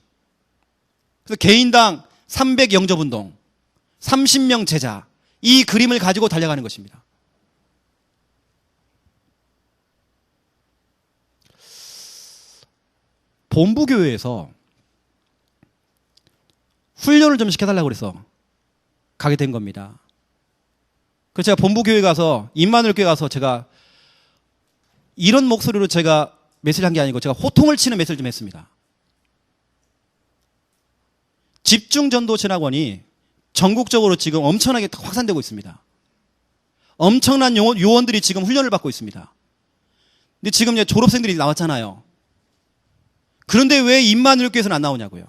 그래서 개인당 300 영접 운동, 30명 제자 이 그림을 가지고 달려가는 것입니다. 본부교회에서 훈련을 좀 시켜달라고 그래서 가게 된 겁니다. 그래서 제가 본부교회 가서 임마누엘 교회 가서 제가 이런 목소리로 제가 메시지를 한 게 아니고 제가 호통을 치는 메시지를 좀 했습니다. 집중전도신학원이 전국적으로 지금 엄청나게 확산되고 있습니다. 엄청난 요원들이 지금 훈련을 받고 있습니다. 근데 지금 이제 졸업생들이 나왔잖아요. 그런데 왜 임마누엘 교회에서는 안 나오냐고요.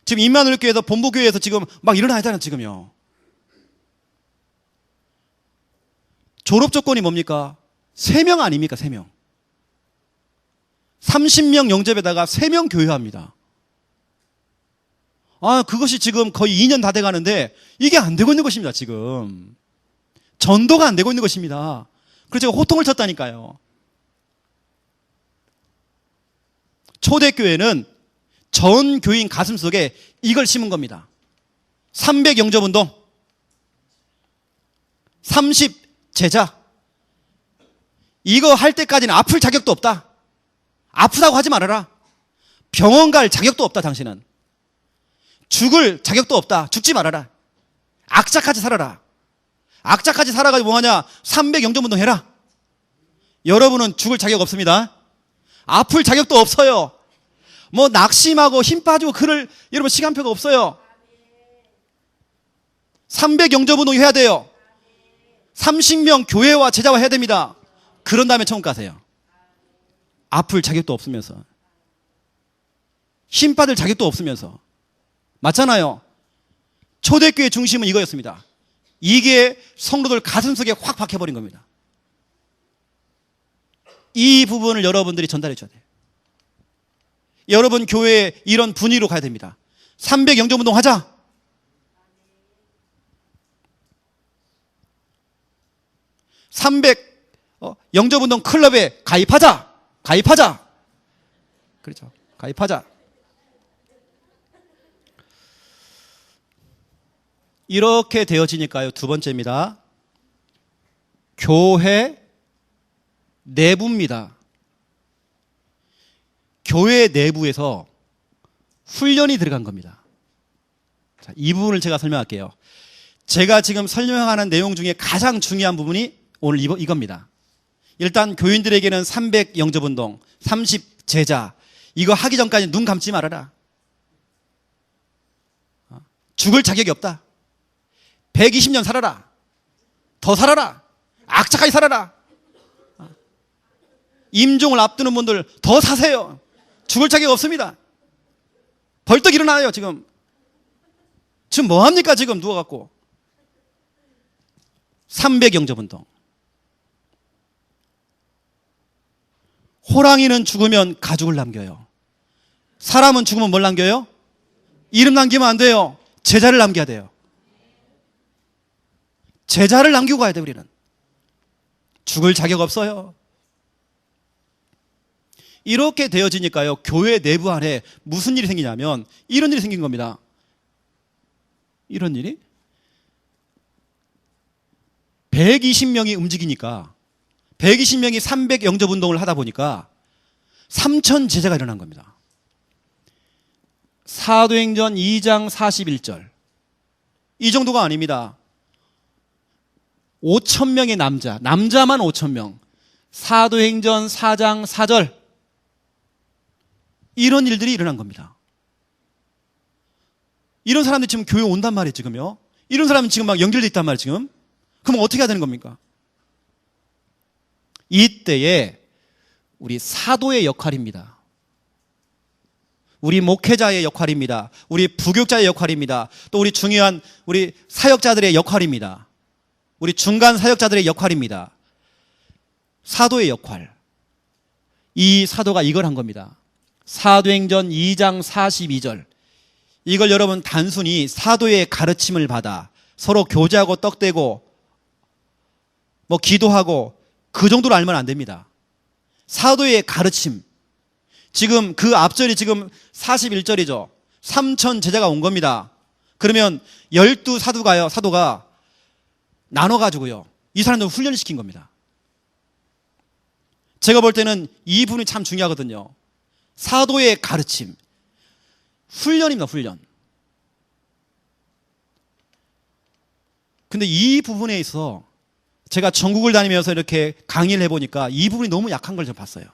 지금 임마누엘 교회에서 본부교회에서 지금 막 일어나야 되잖아요, 지금요. 졸업 조건이 뭡니까? 3명 아닙니까, 3명. 30명 영접에다가 3명 교회합니다. 그것이 지금 거의 2년 다 돼가는데 이게 안 되고 있는 것입니다. 지금 전도가 안 되고 있는 것입니다. 그래서 제가 호통을 쳤다니까요. 초대교회는 전 교인 가슴속에 이걸 심은 겁니다. 300 영접운동, 30 제자. 이거 할 때까지는 아플 자격도 없다. 아프다고 하지 말아라. 병원 갈 자격도 없다. 당신은 죽을 자격도 없다. 죽지 말아라. 악착같이 살아라. 악착같이 살아가지고 뭐하냐? 300 영접운동 해라. 여러분은 죽을 자격 없습니다. 아플 자격도 없어요. 뭐 낙심하고 힘 빠지고 그럴 여러분 시간표가 없어요. 300 영접운동 해야 돼요. 30명 교회와 제자와 해야 됩니다. 그런 다음에 천국 가세요. 아플 자격도 없으면서, 힘 빠질 자격도 없으면서. 맞잖아요. 초대교회 중심은 이거였습니다. 이게 성도들 가슴속에 확 박혀버린 겁니다. 이 부분을 여러분들이 전달해 줘야 돼요. 여러분 교회에 이런 분위기로 가야 됩니다. 300 영접운동 하자. 영접운동 클럽에 가입하자. 그렇죠. 가입하자. 이렇게 되어지니까요. 두 번째입니다. 교회 내부입니다. 교회 내부에서 훈련이 들어간 겁니다. 자, 이 부분을 제가 설명할게요. 제가 지금 설명하는 내용 중에 가장 중요한 부분이 오늘 이겁니다. 일단 교인들에게는 300 영접운동, 30 제자, 이거 하기 전까지 눈 감지 말아라. 죽을 자격이 없다. 120년 살아라. 더 살아라. 악착하게 살아라. 임종을 앞두는 분들 더 사세요. 죽을 자격 없습니다. 벌떡 일어나요. 지금 뭐합니까? 지금 누워갖고 300 영접운동. 호랑이는 죽으면 가죽을 남겨요. 사람은 죽으면 뭘 남겨요? 이름 남기면 안 돼요. 제자를 남겨야 돼요. 제자를 남기고 가야 돼요. 우리는 죽을 자격 없어요. 이렇게 되어지니까요, 교회 내부 안에 무슨 일이 생기냐면 이런 일이 생긴 겁니다. 이런 일이 120명이 움직이니까 120명이 300 영접운동을 하다 보니까 3,000 제자가 일어난 겁니다. 사도행전 2장 41절. 이 정도가 아닙니다. 5,000명의 남자만 5,000명. 사도행전 4장 4절. 이런 일들이 일어난 겁니다. 이런 사람들이 지금 교회 온단 말이에요, 지금요. 이런 사람은 지금 막 연결돼 있단 말이에요, 지금. 그럼 어떻게 해야 되는 겁니까? 이때에 우리 사도의 역할입니다. 우리 목회자의 역할입니다. 우리 부교육자의 역할입니다. 또 우리 중요한 우리 사역자들의 역할입니다. 우리 중간 사역자들의 역할입니다. 사도의 역할. 이 사도가 이걸 한 겁니다. 사도행전 2장 42절. 이걸 여러분 단순히 사도의 가르침을 받아 서로 교제하고 떡대고 뭐 기도하고 그 정도로 알면 안 됩니다. 사도의 가르침. 지금 그 앞절이 지금 41절이죠. 3,000 제자가 온 겁니다. 그러면 12 사도가 나눠가지고요, 이 사람들 훈련을 시킨 겁니다. 제가 볼 때는 이 부분이 참 중요하거든요. 사도의 가르침. 훈련입니다, 훈련. 근데 이 부분에 있어서 제가 전국을 다니면서 이렇게 강의를 해보니까 이 부분이 너무 약한 걸 좀 봤어요.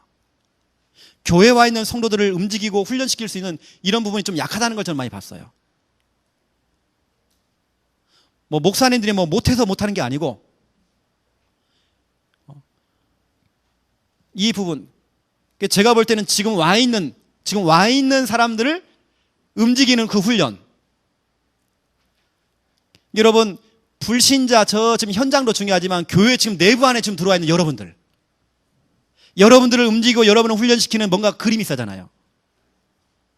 교회에 와 있는 성도들을 움직이고 훈련시킬 수 있는 이런 부분이 좀 약하다는 걸 저는 많이 봤어요. 뭐 목사님들이 뭐 못해서 못하는 게 아니고 이 부분, 제가 볼 때는 지금 와 있는 사람들을 움직이는 그 훈련. 여러분, 불신자, 지금 현장도 중요하지만 교회 지금 내부 안에 지금 들어와 있는 여러분들, 여러분들을 움직이고 여러분을 훈련시키는 뭔가 그림이 있잖아요.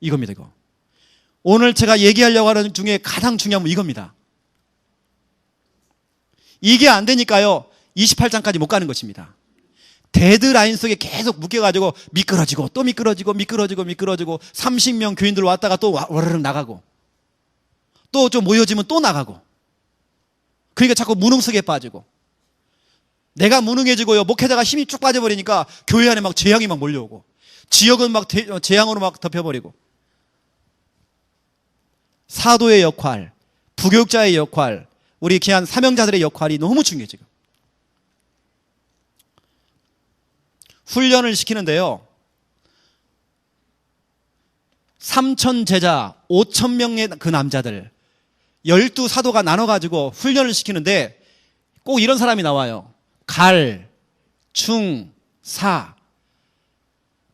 이겁니다, 이거. 오늘 제가 얘기하려고 하는 중에 가장 중요한 건 이겁니다. 이게 안 되니까요, 28장까지 못 가는 것입니다. 데드라인 속에 계속 묶여가지고 미끄러지고 또 미끄러지고 30명 교인들 왔다가 또 와르르 나가고 또 좀 모여지면 또 나가고, 그러니까 자꾸 무능 속에 빠지고, 내가 무능해지고요, 목회자가 힘이 쭉 빠져버리니까 교회 안에 막 재앙이 막 몰려오고, 지역은 막 재앙으로 막 덮여버리고, 사도의 역할, 부교육자의 역할, 우리 귀한 사명자들의 역할이 너무 중요해요. 지금 훈련을 시키는데요, 3,000 제자 5,000명의 그 남자들 12사도가 나눠가지고 훈련을 시키는데 꼭 이런 사람이 나와요. 갈, 충, 사.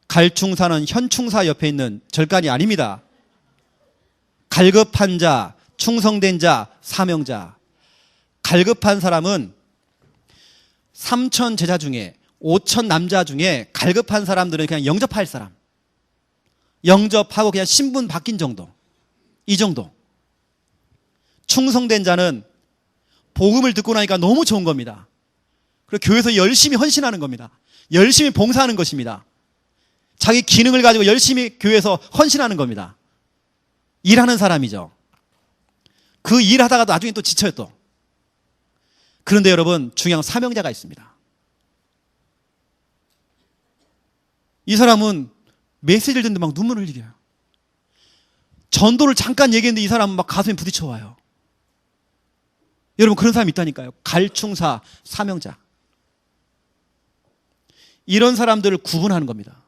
갈충사는 현충사 옆에 있는 절간이 아닙니다. 갈급한 자, 충성된 자, 사명자. 갈급한 사람은 3,000 제자 중에 5,000 남자 중에 갈급한 사람들은 그냥 영접할 사람, 영접하고 그냥 신분 바뀐 정도, 이 정도. 충성된 자는 복음을 듣고 나니까 너무 좋은 겁니다. 그리고 교회에서 열심히 헌신하는 겁니다. 열심히 봉사하는 것입니다. 자기 기능을 가지고 열심히 교회에서 헌신하는 겁니다. 일하는 사람이죠. 그 일하다가도 나중에 또 지쳐요 또. 그런데 여러분, 중요한 사명자가 있습니다. 이 사람은 메시지를 듣는데 막 눈물을 흘려요. 전도를 잠깐 얘기했는데 이 사람은 막 가슴에 부딪혀 와요. 여러분, 그런 사람이 있다니까요. 갈충사, 사명자. 이런 사람들을 구분하는 겁니다.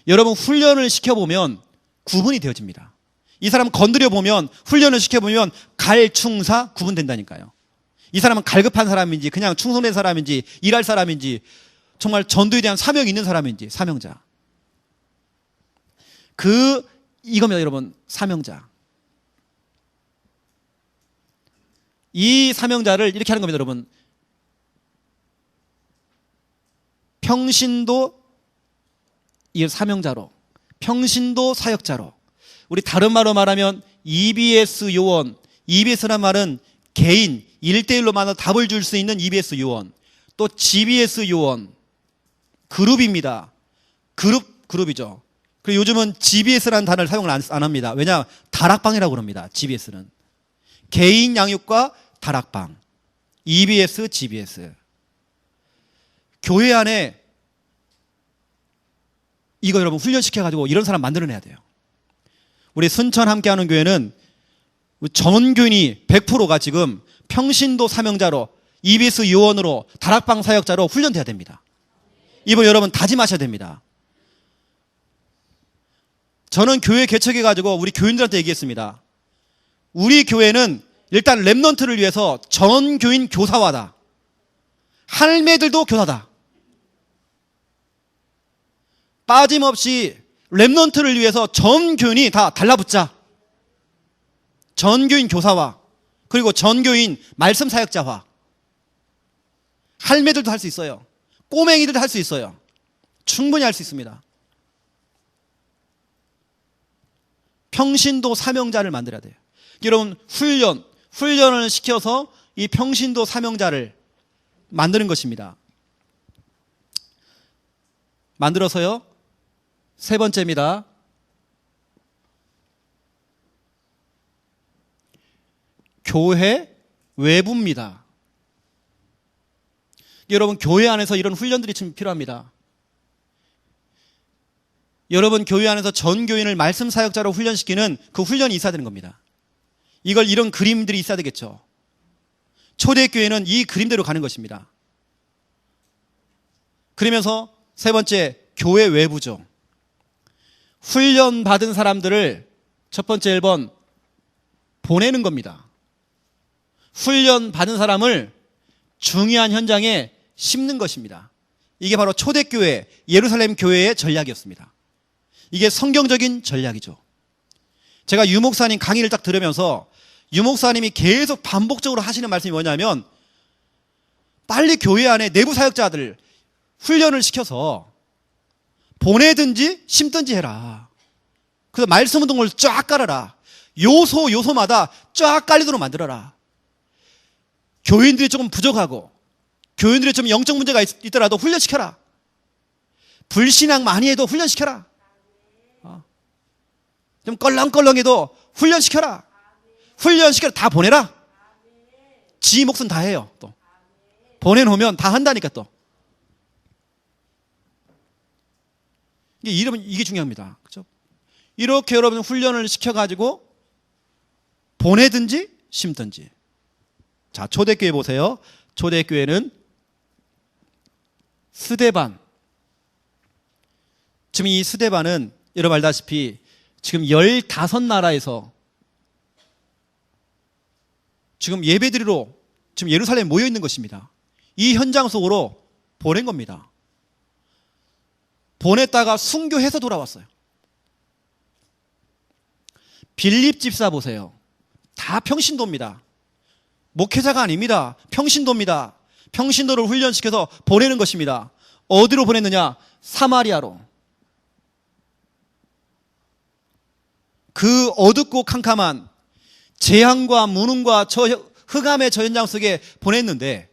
여러분, 훈련을 시켜보면 구분이 되어집니다. 이 사람 건드려보면, 훈련을 시켜보면 갈충사 구분된다니까요. 이 사람은 갈급한 사람인지, 그냥 충성된 사람인지, 일할 사람인지, 정말 전도에 대한 사명이 있는 사람인지, 사명자. 이겁니다, 여러분. 사명자. 이 사명자를 이렇게 하는 겁니다, 여러분. 평신도 이 사명자로, 평신도 사역자로. 우리 다른 말로 말하면 EBS 요원. EBS란 말은 개인, 1대1로만 답을 줄 수 있는 EBS 요원. 또 GBS 요원. 그룹입니다. 그룹이죠. 그리고 요즘은 GBS라는 단어를 사용을 안 합니다. 왜냐? 다락방이라고 그럽니다. GBS는. 개인 양육과 다락방. EBS, GBS. 교회 안에 이거 여러분 훈련시켜가지고 이런 사람 만들어내야 돼요. 우리 순천 함께하는 교회는 전 교인이 100%가 지금 평신도 사명자로, EBS 요원으로, 다락방 사역자로 훈련돼야 됩니다. 이번 여러분 다짐하셔야 됩니다. 저는 교회 개척해가지고 우리 교인들한테 얘기했습니다. 우리 교회는 일단 랩넌트를 위해서 전 교인 교사화다. 할매들도 교사다. 빠짐없이 랩넌트를 위해서 전 교인이 다 달라붙자. 전 교인 교사화, 그리고 전 교인 말씀 사역자화. 할매들도 할 수 있어요. 꼬맹이들도 할 수 있어요. 충분히 할 수 있습니다. 평신도 사명자를 만들어야 돼요. 여러분, 훈련을 시켜서 이 평신도 사명자를 만드는 것입니다. 만들어서요, 세 번째입니다. 교회 외부입니다. 여러분, 교회 안에서 이런 훈련들이 좀 필요합니다. 여러분, 교회 안에서 전 교인을 말씀 사역자로 훈련시키는 그 훈련이 있어야 되는 겁니다. 이런 그림들이 있어야 되겠죠. 초대교회는 이 그림대로 가는 것입니다. 그러면서 세 번째, 교회 외부죠. 훈련 받은 사람들을 첫 번째 1번 보내는 겁니다. 훈련 받은 사람을 중요한 현장에 심는 것입니다. 이게 바로 초대교회, 예루살렘 교회의 전략이었습니다. 이게 성경적인 전략이죠. 제가 유 목사님 강의를 딱 들으면서 유 목사님이 계속 반복적으로 하시는 말씀이 뭐냐면, 빨리 교회 안에 내부 사역자들, 훈련을 시켜서 보내든지 심든지 해라. 그래서 말씀 운동을 쫙 깔아라. 요소마다 쫙 깔리도록 만들어라. 교인들이 조금 부족하고 교인들이 좀 영적 문제가 있더라도 훈련시켜라. 불신앙 많이 해도 훈련시켜라. 좀 껄렁껄렁해도 훈련시켜라. 훈련시켜라. 다 보내라. 지 몫은 다 해요. 또 보내놓으면 다 한다니까. 또 이게 중요합니다. 그렇죠? 이렇게 여러분 훈련을 시켜가지고 보내든지 심든지. 자, 초대교회 보세요. 초대교회는 스데반. 지금 이 스데반은 여러분 알다시피 지금 15나라에서 지금 예배드리러 지금 예루살렘에 모여 있는 것입니다. 이 현장 속으로 보낸 겁니다. 보냈다가 순교해서 돌아왔어요. 빌립 집사 보세요. 다 평신도입니다. 목회자가 아닙니다. 평신도입니다. 평신도를 훈련시켜서 보내는 것입니다. 어디로 보냈느냐? 사마리아로. 그 어둡고 캄캄한 재앙과 무능과 흑암의 저 현장 속에 보냈는데,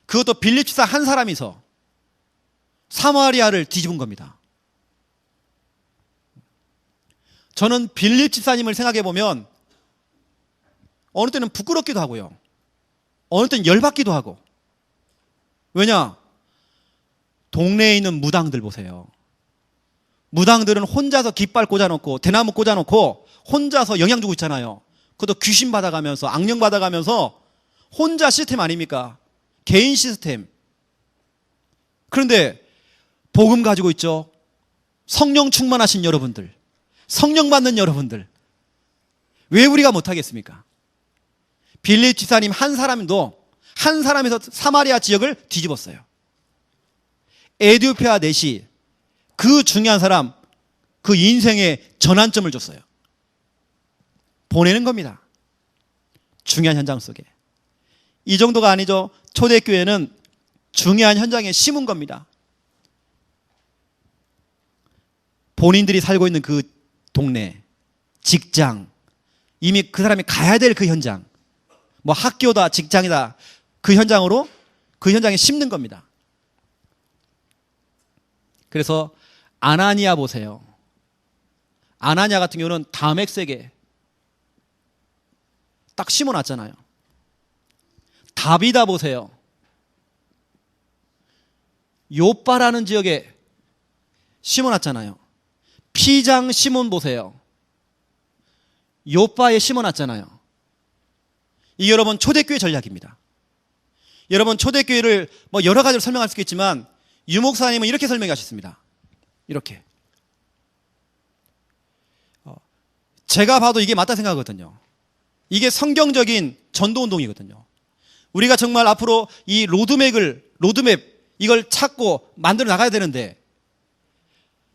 그것도 빌립 집사 한 사람이서 사마리아를 뒤집은 겁니다. 저는 빌립 집사님을 생각해 보면 어느 때는 부끄럽기도 하고요. 어느 때는 열받기도 하고. 왜냐? 동네에 있는 무당들 보세요. 무당들은 혼자서 깃발 꽂아놓고 대나무 꽂아놓고 혼자서 영향 주고 있잖아요. 그것도 귀신 받아가면서 악령 받아가면서 혼자 시스템 아닙니까? 개인 시스템. 그런데 복음 가지고 있죠. 성령 충만하신 여러분들, 성령 받는 여러분들, 왜 우리가 못하겠습니까? 빌립 집사님 한 사람에서 사마리아 지역을 뒤집었어요. 에디오피아 넷이 그 중요한 사람, 그 인생의 전환점을 줬어요. 보내는 겁니다. 중요한 현장 속에. 이 정도가 아니죠. 초대교회는 중요한 현장에 심은 겁니다. 본인들이 살고 있는 그 동네, 직장, 이미 그 사람이 가야 될 그 현장, 뭐 학교다, 직장이다, 그 현장으로, 그 현장에 심는 겁니다. 그래서 아나니아 보세요. 아나니아 같은 경우는 다메섹에 딱 심어놨잖아요. 다비다 보세요. 요빠라는 지역에 심어놨잖아요. 피장 시몬 보세요. 요빠에 심어놨잖아요. 이게 여러분 초대교회 전략입니다. 여러분 초대교회를 뭐 여러 가지로 설명할 수 있겠지만 유목사님은 이렇게 설명하셨습니다. 이렇게. 제가 봐도 이게 맞다 생각하거든요. 이게 성경적인 전도운동이거든요. 우리가 정말 앞으로 이 로드맵 이걸 찾고 만들어 나가야 되는데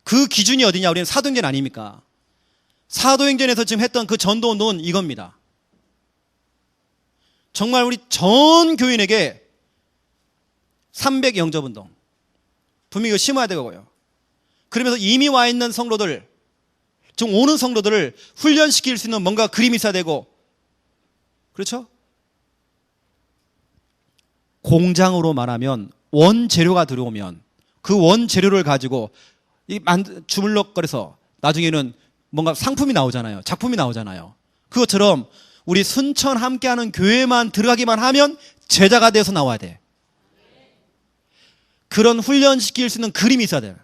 그 기준이 어디냐? 우리는 사도행전 아닙니까? 사도행전에서 지금 했던 그 전도운동은 이겁니다. 정말 우리 전 교인에게 300 영접운동 분명히 이거 심어야 되고요. 그러면서 이미 와 있는 성도들, 좀 오는 성도들을 훈련시킬 수 있는 뭔가 그림이 있어야 되고, 그렇죠? 공장으로 말하면 원재료가 들어오면 그 원재료를 가지고 주물럭거려서 나중에는 뭔가 상품이 나오잖아요. 작품이 나오잖아요. 그것처럼 우리 순천 함께하는 교회만 들어가기만 하면 제자가 되어서 나와야 돼. 그런 훈련시킬 수 있는 그림이 있어야 돼요.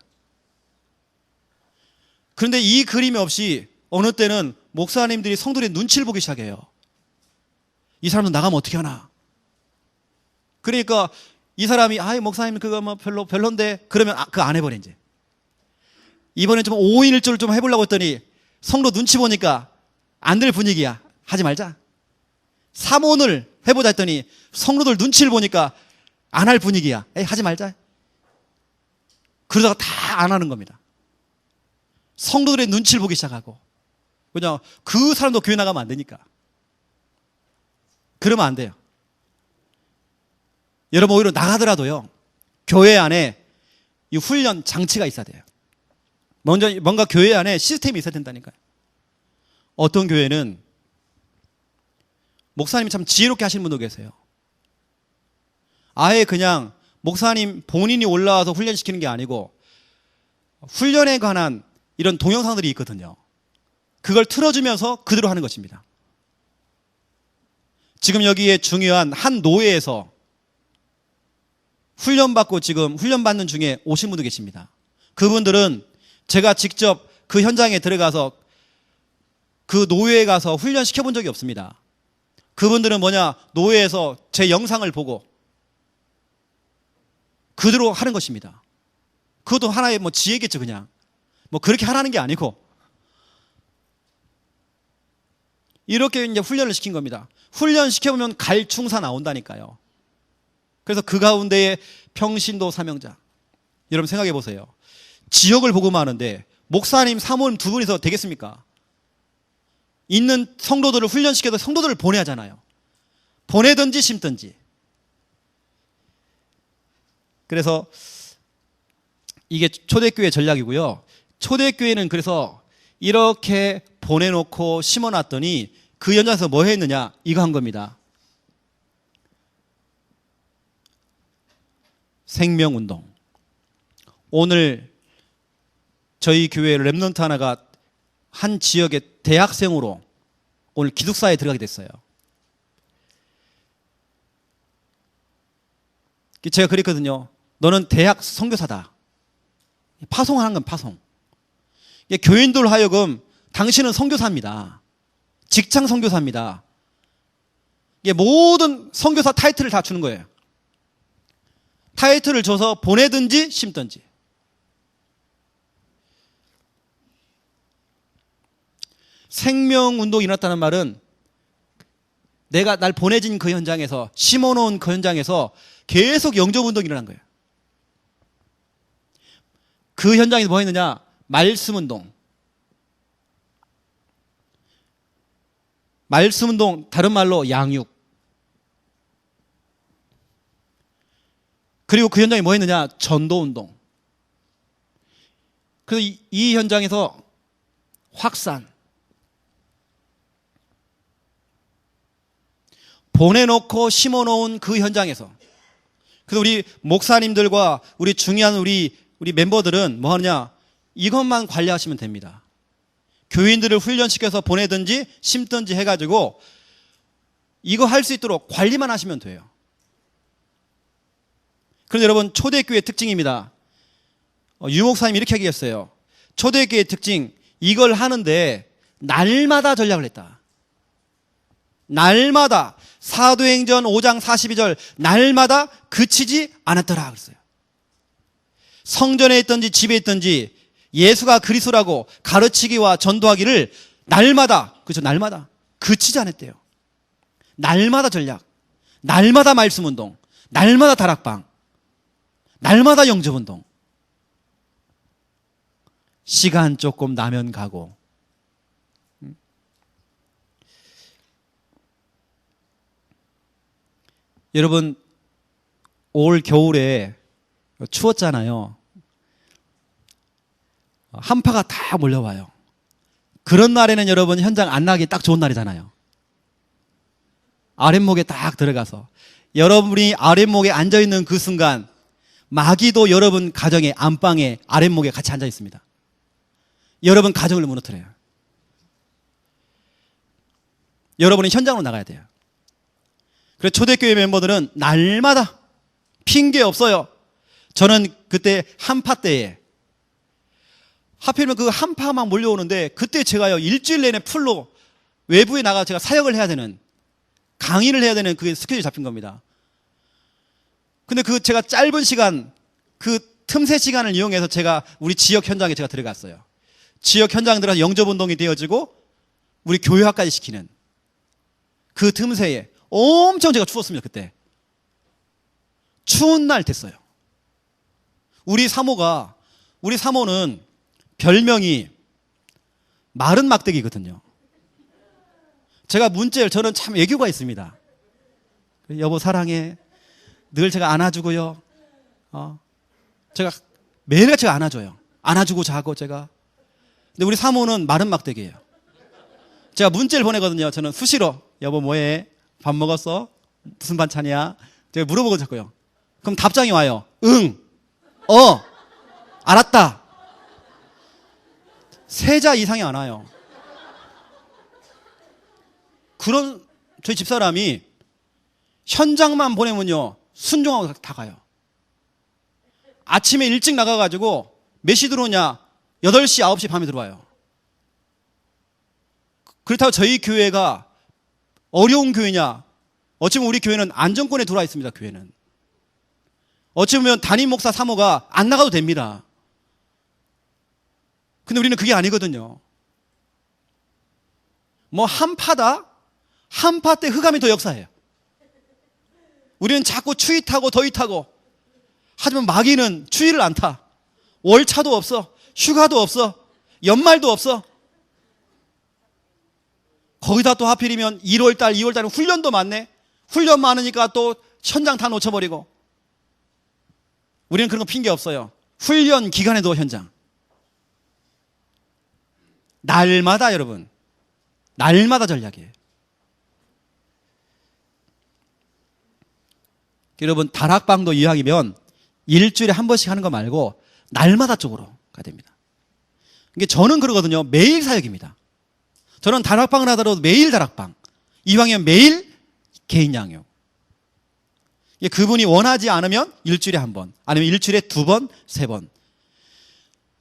그런데 이 그림이 없이 어느 때는 목사님들이 성도들의 눈치를 보기 시작해요. 이 사람은 나가면 어떻게 하나. 그러니까 이 사람이 목사님 그거 뭐 별론데 그러면 그거 안 해버려 이제. 이번에 좀 5인 1조를 좀 해보려고 했더니 성도 눈치 보니까 안 될 분위기야. 하지 말자. 3원을 해보자 했더니 성도들 눈치를 보니까 안 할 분위기야. 하지 말자. 그러다가 다 안 하는 겁니다. 성도들의 눈치를 보기 시작하고. 그냥 그 사람도 교회 나가면 안 되니까. 그러면 안 돼요. 여러분 오히려 나가더라도요. 교회 안에 이 훈련 장치가 있어야 돼요. 먼저 뭔가 교회 안에 시스템이 있어야 된다니까요. 어떤 교회는 목사님이 참 지혜롭게 하시는 분도 계세요. 아예 그냥 목사님 본인이 올라와서 훈련시키는 게 아니고 훈련에 관한 이런 동영상들이 있거든요. 그걸 틀어주면서 그대로 하는 것입니다. 지금 여기에 중요한 한 노예에서 훈련받고 지금 훈련받는 중에 오신 분도 계십니다. 그분들은 제가 직접 그 현장에 들어가서 그 노예에 가서 훈련시켜 본 적이 없습니다. 그분들은 뭐냐, 노예에서 제 영상을 보고 그대로 하는 것입니다. 그것도 하나의 뭐 지혜겠죠. 그냥 뭐 그렇게 하라는 게 아니고 이렇게 이제 훈련을 시킨 겁니다. 훈련 시켜보면 갈충사 나온다니까요. 그래서 그 가운데에 평신도 사명자, 여러분 생각해 보세요. 지역을 복음하는데 목사님, 사모님 두 분이서 되겠습니까? 있는 성도들을 훈련시켜서 성도들을 보내야 하잖아요. 보내든지 심든지. 그래서 이게 초대교회 전략이고요. 초대교회는 그래서 이렇게 보내놓고 심어놨더니 그 현장에서 뭐 했느냐, 이거 한 겁니다. 생명운동. 오늘 저희 교회 렘넌트 하나가 한 지역의 대학생으로 오늘 기숙사에 들어가게 됐어요. 제가 그랬거든요. 너는 대학 선교사다. 파송하는 건 파송. 교인들 하여금 당신은 선교사입니다. 직장 선교사입니다. 모든 선교사 타이틀을 다 주는 거예요. 타이틀을 줘서 보내든지 심든지. 생명운동이 일어났다는 말은 내가 날 보내진 그 현장에서, 심어놓은 그 현장에서 계속 영접운동이 일어난 거예요. 그 현장에서 뭐 했느냐? 말씀운동. 말씀운동, 다른 말로 양육. 그리고 그 현장에 뭐 했느냐? 전도운동. 그래서 이 현장에서 확산. 보내놓고 심어놓은 그 현장에서. 그래서 우리 목사님들과 우리 중요한 우리 멤버들은 뭐 하느냐? 이것만 관리하시면 됩니다. 교인들을 훈련시켜서 보내든지 심든지 해가지고 이거 할 수 있도록 관리만 하시면 돼요. 그래서 여러분, 초대교회의 특징입니다. 유 목사님이 이렇게 얘기했어요. 초대교회의 특징, 이걸 하는데 날마다 전략을 했다. 날마다. 사도행전 5장 42절, 날마다 그치지 않았더라 그랬어요. 성전에 있든지 집에 있든지 예수가 그리스도라고 가르치기와 전도하기를 날마다, 그렇죠, 날마다 그치지 않았대요. 날마다 전략, 날마다 말씀운동, 날마다 다락방, 날마다 영접운동. 시간 조금 나면 가고. 여러분, 올 겨울에 추웠잖아요. 한파가 다 몰려와요. 그런 날에는 여러분 현장 안 나기 딱 좋은 날이잖아요. 아랫목에 딱 들어가서 여러분이 아랫목에 앉아있는 그 순간 마귀도 여러분 가정의 안방에 아랫목에 같이 앉아 있습니다. 여러분 가정을 무너뜨려요. 여러분이 현장으로 나가야 돼요. 그래서 초대교회 멤버들은 날마다 핑계 없어요. 저는 그때 한파 때에 하필이면 그 한파만 몰려오는데 그때 제가요 일주일 내내 풀로 외부에 나가서 제가 사역을 해야 되는, 강의를 해야 되는 그게 스케줄이 잡힌 겁니다. 근데 그 제가 짧은 시간, 그 틈새 시간을 이용해서 제가 우리 지역 현장에 제가 들어갔어요. 지역 현장 들어가서 영접운동이 되어지고 우리 교회화까지 시키는 그 틈새에 엄청 제가 추웠습니다. 그때 추운 날 됐어요. 우리 사모는 별명이 마른 막대기거든요. 제가 문자를, 저는 참 애교가 있습니다. 여보 사랑해, 늘 제가 안아주고요, 제가 매일같이 안아줘요. 안아주고 자고 제가. 근데 우리 사모는 마른 막대기예요. 제가 문자를 보내거든요. 저는 수시로 여보 뭐해? 밥 먹었어? 무슨 반찬이야? 제가 물어보고 자고요. 그럼 답장이 와요. 응, 알았다. 3자 이상이 안 와요. 그런 저희 집사람이 현장만 보내면요 순종하고 다 가요. 아침에 일찍 나가가지고 몇 시 들어오냐? 8시, 9시 밤에 들어와요. 그렇다고 저희 교회가 어려운 교회냐? 어찌보면 우리 교회는 안정권에 들어와 있습니다. 교회는 어찌보면 담임 목사 사모가 안 나가도 됩니다. 근데 우리는 그게 아니거든요. 뭐 한파다? 한파 때 흑암이 더 역사해요. 우리는 자꾸 추위 타고 더위 타고. 하지만 마귀는 추위를 안 타. 월차도 없어. 휴가도 없어. 연말도 없어. 거기다 또 하필이면 1월달, 2월달은 훈련도 많네. 훈련 많으니까 또 현장 다 놓쳐버리고. 우리는 그런 거 핑계 없어요. 훈련 기간에도 현장. 날마다 여러분, 날마다 전략이에요. 여러분 다락방도 이왕이면 일주일에 한 번씩 하는 거 말고 날마다 쪽으로 가야 됩니다. 이게 저는 그러거든요. 매일 사역입니다. 저는 다락방을 하더라도 매일 다락방, 이왕이면 매일 개인 양육. 그분이 원하지 않으면 일주일에 한 번, 아니면 일주일에 2번, 3번.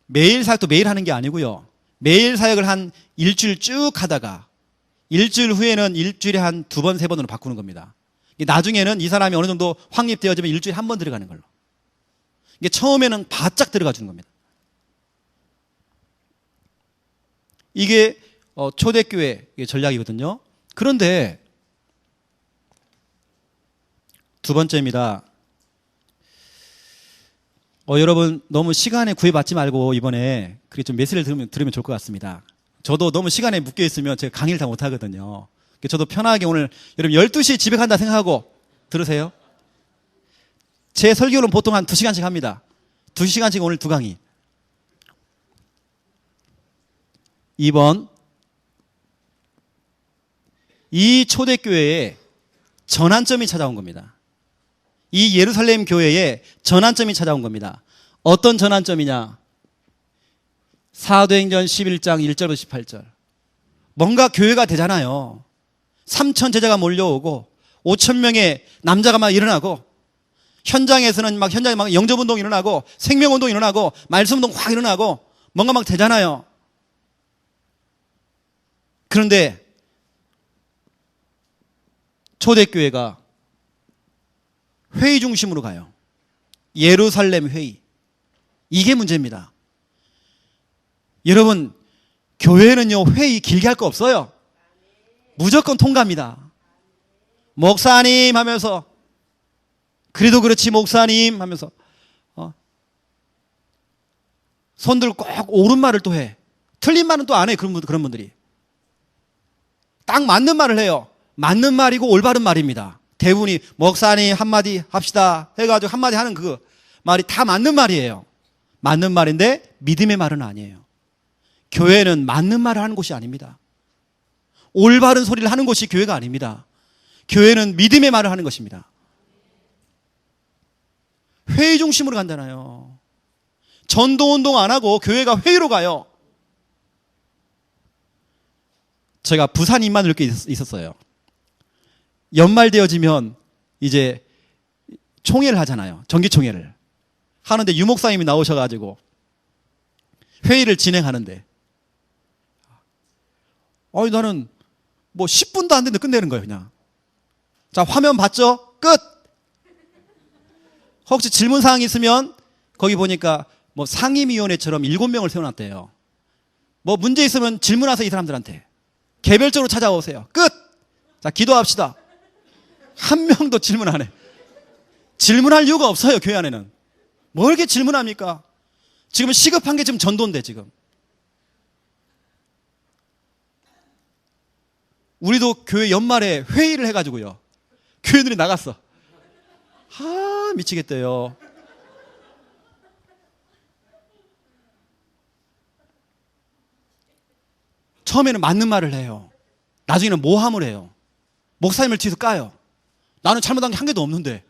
매일 사역도 매일 하는 게 아니고요. 매일 사역을 한 일주일 쭉 하다가 일주일 후에는 일주일에 한 2번, 3번으로 바꾸는 겁니다. 나중에는 이 사람이 어느 정도 확립되어지면 일주일에 한 번 들어가는 걸로. 이게 처음에는 바짝 들어가 주는 겁니다. 이게 초대교회 전략이거든요. 그런데 두 번째입니다. 여러분 너무 시간에 구애받지 말고 이번에 그렇게 좀 메시지를 들으면 좋을 것 같습니다. 저도 너무 시간에 묶여 있으면 제가 강의를 다 못하거든요. 저도 편하게 오늘 여러분 12시에 집에 간다 생각하고 들으세요. 제 설교는 보통 한 2시간씩 합니다. 2시간씩 오늘 2강의. 2번, 이 초대교회에 전환점이 찾아온 겁니다. 이 예루살렘 교회에 전환점이 찾아온 겁니다. 어떤 전환점이냐? 사도행전 11장 1절부터 18절. 뭔가 교회가 되잖아요. 3천 제자가 몰려오고 5천 명의 남자가 막 일어나고 현장에서는 현장에 영접운동 일어나고 생명운동 일어나고 말씀운동 확 일어나고 뭔가 막 되잖아요. 그런데 초대교회가 회의 중심으로 가요. 예루살렘 회의. 이게 문제입니다. 여러분 교회는요 회의 길게 할 거 없어요. 무조건 통과합니다. 목사님 하면서 그래도 그렇지 목사님 하면서 손들 꼭 옳은 말을 또 해. 틀린 말은 또 안 해. 그런 분들이 딱 맞는 말을 해요. 맞는 말이고 올바른 말입니다. 대부분이 목사님 한마디 합시다 해가지고 한마디 하는 그 말이 다 맞는 말이에요. 맞는 말인데 믿음의 말은 아니에요. 교회는 맞는 말을 하는 곳이 아닙니다. 올바른 소리를 하는 곳이 교회가 아닙니다. 교회는 믿음의 말을 하는 것입니다. 회의 중심으로 간잖아요. 전도운동 안 하고 교회가 회의로 가요. 제가 부산 임만 이렇게 있었어요. 연말 되어지면 이제 총회를 하잖아요. 정기총회를 하는데 유목사님이 나오셔가지고 회의를 진행하는데 나는 뭐 10분도 안 됐는데 끝내는 거예요. 그냥 자 화면 봤죠? 끝. 혹시 질문사항이 있으면 거기 보니까 뭐 상임위원회처럼 7명을 세워놨대요. 뭐 문제 있으면 질문하세요. 이 사람들한테 개별적으로 찾아오세요. 끝. 자 기도합시다. 한 명도 질문 안 해. 질문할 이유가 없어요. 교회 안에는 뭐 이렇게 질문합니까? 지금 시급한 게 지금 전도인데 지금 우리도 교회 연말에 회의를 해가지고요 교회들이 나갔어. 미치겠대요. 처음에는 맞는 말을 해요. 나중에는 모함을 해요. 목사님을 뒤에서 까요. 나는 잘못한 게 한 개도 없는데.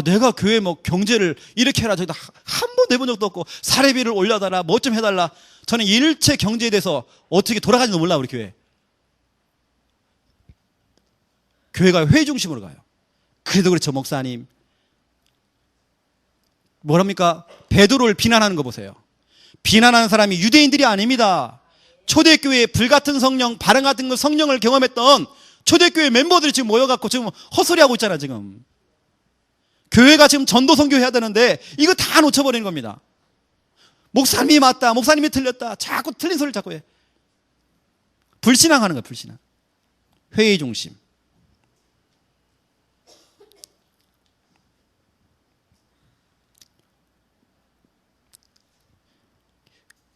내가 교회 뭐 경제를 이렇게 해라 저기다 한 번 내본 적도 없고 사례비를 올려달라 뭐 좀 해달라. 저는 일체 경제에 대해서 어떻게 돌아가는지도 몰라 우리 교회. 교회가 회의 중심으로 가요. 그래도 그렇죠 목사님. 뭐랍니까? 베드로를 비난하는 거 보세요. 비난하는 사람이 유대인들이 아닙니다. 초대교회에 불같은 성령, 바람 같은 그 성령을 경험했던 초대교회 멤버들이 지금 모여갖고 지금 헛소리하고 있잖아 지금. 교회가 지금 전도 선교해야 되는데 이거 다 놓쳐버리는 겁니다. 목사님이 맞다, 목사님이 틀렸다, 자꾸 틀린 소리를 자꾸 해. 불신앙하는 거야 불신앙. 회의 중심.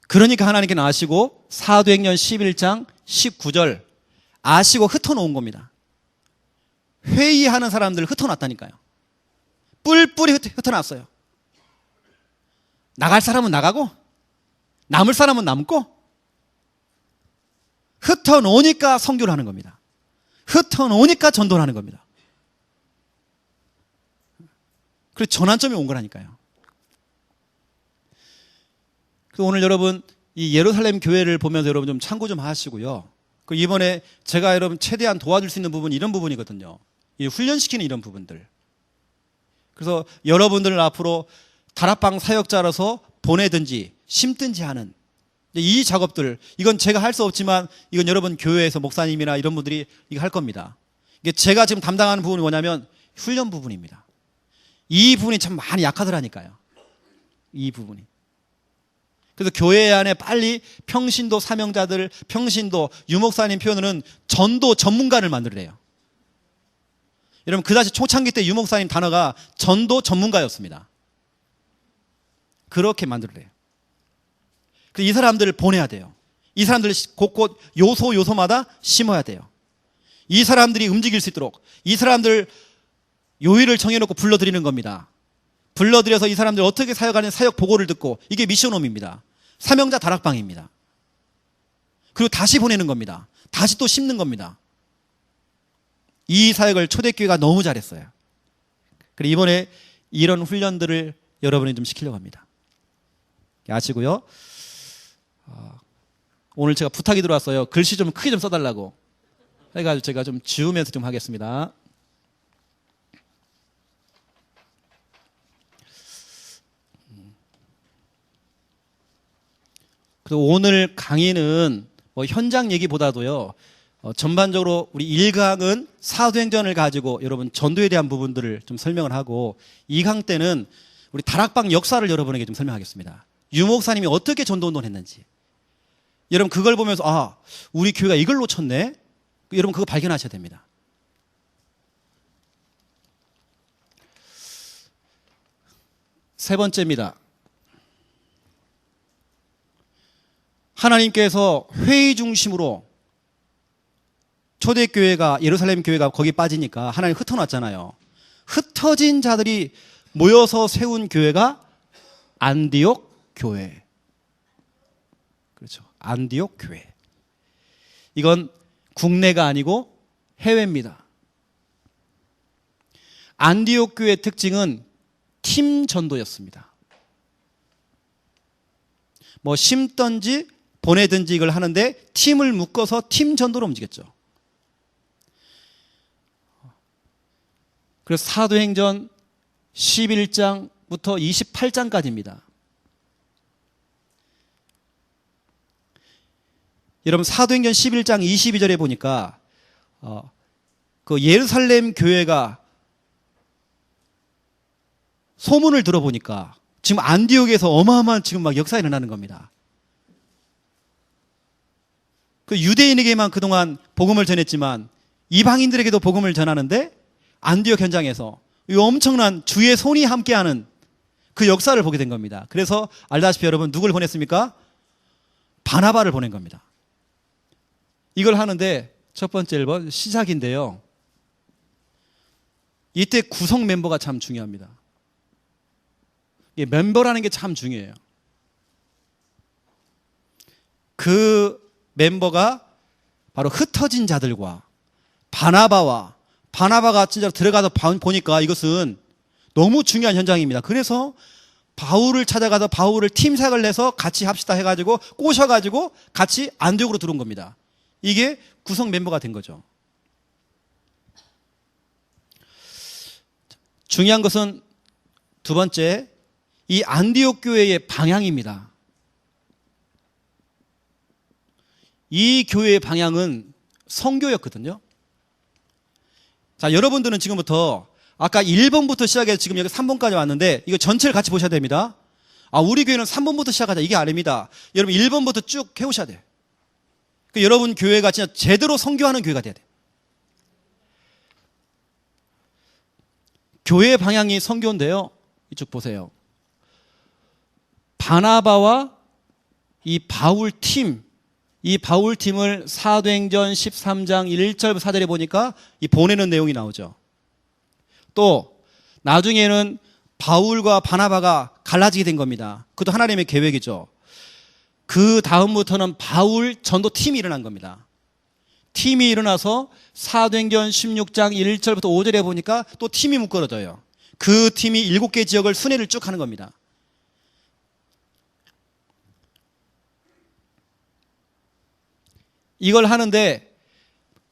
그러니까 하나님께는 아시고 사도행전 11장 19절 아시고 흩어놓은 겁니다. 회의하는 사람들을 흩어놨다니까요. 뿔뿔이 흩어놨어요. 나갈 사람은 나가고 남을 사람은 남고 흩어놓으니까 선교를 하는 겁니다. 흩어놓으니까 전도를 하는 겁니다. 그래서 전환점이 온 거라니까요. 오늘 여러분 이 예루살렘 교회를 보면서 여러분 좀 참고 좀 하시고요. 그 이번에 제가 여러분 최대한 도와줄 수 있는 부분이 이런 부분이거든요. 이 훈련시키는 이런 부분들. 그래서 여러분들을 앞으로 다락방 사역자로서 보내든지 심든지 하는 이 작업들, 이건 제가 할 수 없지만 이건 여러분 교회에서 목사님이나 이런 분들이 이거 할 겁니다. 이게 제가 지금 담당하는 부분이 뭐냐면 훈련 부분입니다. 이 부분이 참 많이 약하더라니까요. 이 부분이. 그래서 교회 안에 빨리 평신도 사명자들, 평신도, 유목사님 표현으로는 전도 전문가를 만들래요. 여러분 그 당시 초창기 때 유목사님 단어가 전도 전문가였습니다. 그렇게 만들래요. 그래서 이 사람들을 보내야 돼요. 이 사람들을 곳곳 요소마다 심어야 돼요. 이 사람들이 움직일 수 있도록 이 사람들 요일을 정해놓고 불러들이는 겁니다. 불러들여서 이 사람들 어떻게 사역하는 사역 보고를 듣고 이게 미션홈입니다. 사명자 다락방입니다. 그리고 다시 보내는 겁니다. 다시 또 심는 겁니다. 이 사역을 초대교회가 너무 잘했어요. 그리고 이번에 이런 훈련들을 여러분이 좀 시키려고 합니다. 아시고요. 오늘 제가 부탁이 들어왔어요. 글씨 좀 크게 좀 써달라고. 해가지고 제가 좀 지우면서 좀 하겠습니다. 그리고 오늘 강의는 뭐 현장 얘기보다도요, 전반적으로 우리 1강은 사도행전을 가지고 여러분 전도에 대한 부분들을 좀 설명을 하고 2강 때는 우리 다락방 역사를 여러분에게 좀 설명하겠습니다. 유 목사님이 어떻게 전도운동을 했는지. 여러분 그걸 보면서 우리 교회가 이걸 놓쳤네. 여러분 그거 발견하셔야 됩니다. 세 번째입니다. 하나님께서 회의 중심으로 초대교회가 예루살렘 교회가 거기 빠지니까 하나님 흩어놨잖아요. 흩어진 자들이 모여서 세운 교회가 안디옥 교회. 그렇죠. 안디옥 교회. 이건 국내가 아니고 해외입니다. 안디옥 교회의 특징은 팀 전도였습니다. 뭐 심든지 보내든지 이걸 하는데 팀을 묶어서 팀 전도로 움직였죠. 그래서 사도행전 11장부터 28장까지입니다. 여러분 사도행전 11장 22절에 보니까 그 예루살렘 교회가 소문을 들어보니까 지금 안디옥에서 어마어마한 지금 막 역사가 일어나는 겁니다. 그 유대인에게만 그동안 복음을 전했지만 이방인들에게도 복음을 전하는데 안디옥 현장에서 이 엄청난 주의 손이 함께하는 그 역사를 보게 된 겁니다. 그래서 알다시피 여러분 누굴 보냈습니까? 바나바를 보낸 겁니다. 이걸 하는데 첫 번째 1번 시작인데요. 이때 구성 멤버가 참 중요합니다. 멤버라는 게 참 중요해요. 그 멤버가 바로 흩어진 자들과 바나바가 진짜로 들어가서 보니까 이것은 너무 중요한 현장입니다. 그래서 바울을 찾아가서 바울을 팀사역을 내서 같이 합시다 해가지고 꼬셔가지고 같이 안디옥으로 들어온 겁니다. 이게 구성 멤버가 된 거죠. 중요한 것은 두 번째, 이 안디옥 교회의 방향입니다. 이 교회의 방향은 선교였거든요. 자, 여러분들은 지금부터 아까 1번부터 시작해서 지금 여기 3번까지 왔는데 이거 전체를 같이 보셔야 됩니다. 우리 교회는 3번부터 시작하자. 이게 아닙니다. 여러분 1번부터 쭉 해오셔야 돼요. 그러니까 여러분 교회가 진짜 제대로 선교하는 교회가 돼야 돼요. 교회의 방향이 선교인데요. 이쪽 보세요. 바나바와 이 바울팀을 사도행전 13장 1절부터 4절에 보니까 이 보내는 내용이 나오죠. 또 나중에는 바울과 바나바가 갈라지게 된 겁니다. 그것도 하나님의 계획이죠. 그 다음부터는 바울 전도팀이 일어난 겁니다. 팀이 일어나서 사도행전 16장 1절부터 5절에 보니까 또 팀이 묶어져요. 그 팀이 7개 지역을 순회를 쭉 하는 겁니다. 이걸 하는데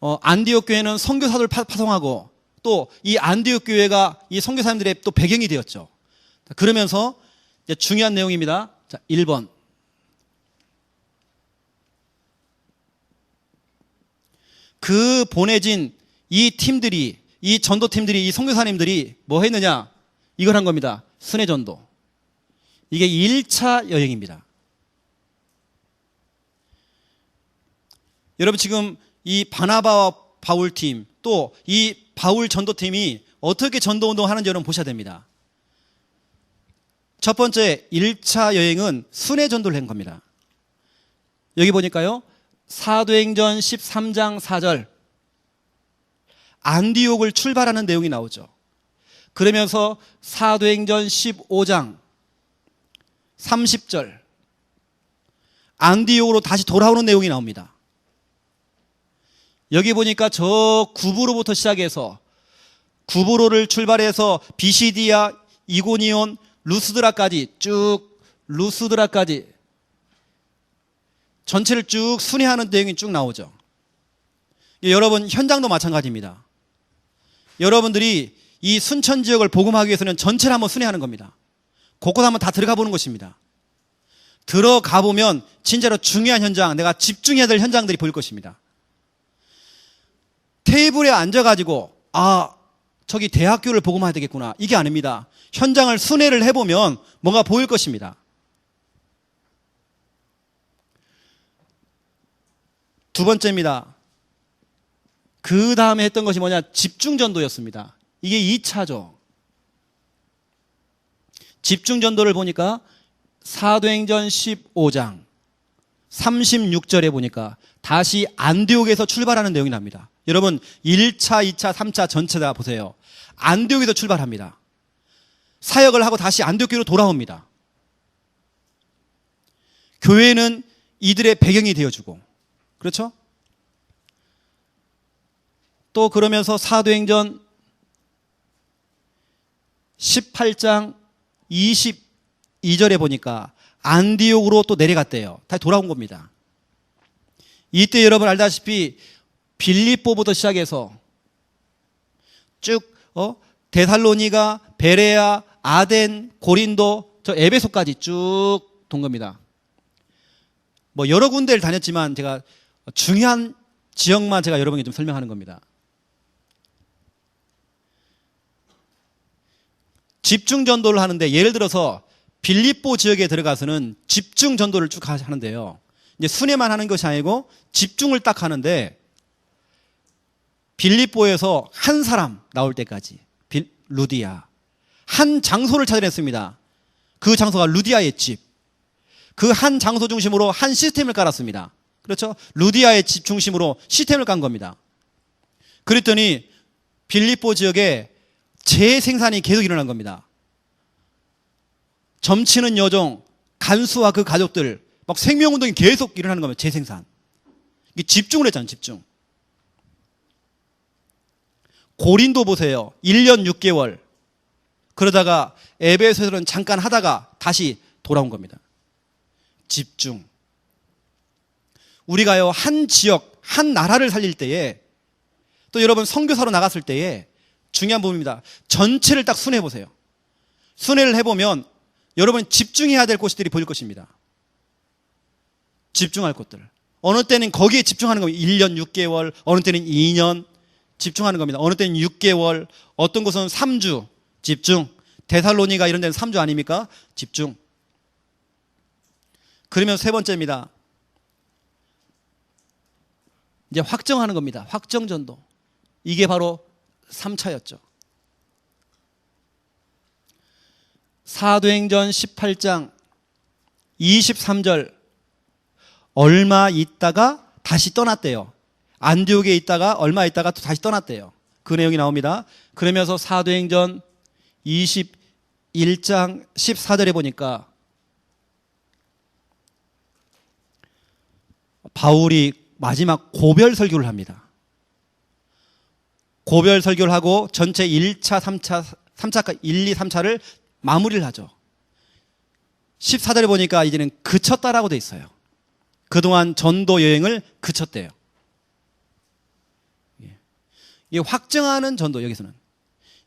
안디옥 교회는 선교사들 파송하고 또 이 안디옥 교회가 이 선교사님들의 또 배경이 되었죠. 그러면서 이제 중요한 내용입니다. 자, 1번. 그 보내진 이 팀들이, 이 전도팀들이, 이 선교사님들이 뭐 했느냐? 이걸 한 겁니다. 순회전도. 이게 1차 여행입니다. 여러분 지금 이 바나바와 바울팀 또 이 바울 전도팀이 어떻게 전도운동을 하는지 여러분 보셔야 됩니다. 첫 번째 1차 여행은 순회전도를 한 겁니다. 여기 보니까요. 사도행전 13장 4절 안디옥을 출발하는 내용이 나오죠. 그러면서 사도행전 15장 30절 안디옥으로 다시 돌아오는 내용이 나옵니다. 여기 보니까 저 구브로부터 시작해서 구브로를 출발해서 비시디아, 이고니온, 루스드라까지 전체를 쭉 순회하는 내용이 쭉 나오죠. 여러분 현장도 마찬가지입니다. 여러분들이 이 순천 지역을 복음하기 위해서는 전체를 한번 순회하는 겁니다. 곳곳 한번 다 들어가 보는 것입니다. 들어가 보면 진짜로 중요한 현장, 내가 집중해야 될 현장들이 보일 것입니다. 테이블에 앉아가지고 저기 대학교를 복음해야 되겠구나, 이게 아닙니다. 현장을 순회를 해보면 뭔가 보일 것입니다. 두 번째입니다. 그 다음에 했던 것이 뭐냐? 집중전도였습니다. 이게 2차죠. 집중전도를 보니까 사도행전 15장 36절에 보니까 다시 안디옥에서 출발하는 내용이 납니다. 여러분 1차, 2차, 3차 전체 다 보세요. 안디옥에서 출발합니다. 사역을 하고 다시 안디옥 교회로 돌아옵니다. 교회는 이들의 배경이 되어주고, 그렇죠? 또 그러면서 사도행전 18장 22절에 보니까 안디옥으로 또 내려갔대요. 다시 돌아온 겁니다. 이때 여러분 알다시피 빌립보부터 시작해서 쭉 데살로니가, 베레아, 아덴, 고린도, 저 에베소까지 쭉 돈 겁니다. 뭐 여러 군데를 다녔지만 제가 중요한 지역만 제가 여러분에게 좀 설명하는 겁니다. 집중 전도를 하는데 예를 들어서 빌립보 지역에 들어가서는 집중 전도를 쭉 하는데요. 이제 순회만 하는 것이 아니고 집중을 딱 하는데 빌립보에서 한 사람 나올 때까지 루디아 한 장소를 찾아냈습니다. 그 장소가 루디아의 집. 그 한 장소 중심으로 한 시스템을 깔았습니다. 그렇죠? 루디아의 집 중심으로 시스템을 깐 겁니다. 그랬더니 빌립보 지역에 재생산이 계속 일어난 겁니다. 점치는 여종, 간수와 그 가족들, 막 생명운동이 계속 일어나는 겁니다. 재생산. 이게 집중을 했잖아요. 집중. 고린도 보세요. 1년 6개월. 그러다가 에베소에서는 잠깐 하다가 다시 돌아온 겁니다. 집중. 우리가요, 한 지역, 한 나라를 살릴 때에, 또 여러분 선교사로 나갔을 때에 중요한 부분입니다. 전체를 딱 순회해 보세요. 순회를 해보면 여러분이 집중해야 될 곳들이 보일 것입니다. 집중할 곳들. 어느 때는 거기에 집중하는 겁니다. 1년 6개월, 어느 때는 2년 집중하는 겁니다. 어느 때는 6개월, 어떤 곳은 3주 집중. 데살로니가 이런 데는 3주 아닙니까? 집중. 그러면 세 번째입니다. 이제 확정하는 겁니다. 확정전도. 이게 바로 3차였죠. 사도행전 18장 23절 얼마 있다가 다시 떠났대요. 안디옥에 있다가 얼마 있다가 또 다시 떠났대요. 그 내용이 나옵니다. 그러면서 사도행전 21장 14절에 보니까 바울이 마지막 고별 설교를 합니다. 고별 설교를 하고 전체 1차, 3차, 1, 2, 3차를 마무리를 하죠. 14절에 보니까 이제는 그쳤다라고 돼 있어요. 그동안 전도 여행을 그쳤대요. 이게 확정하는 전도, 여기서는.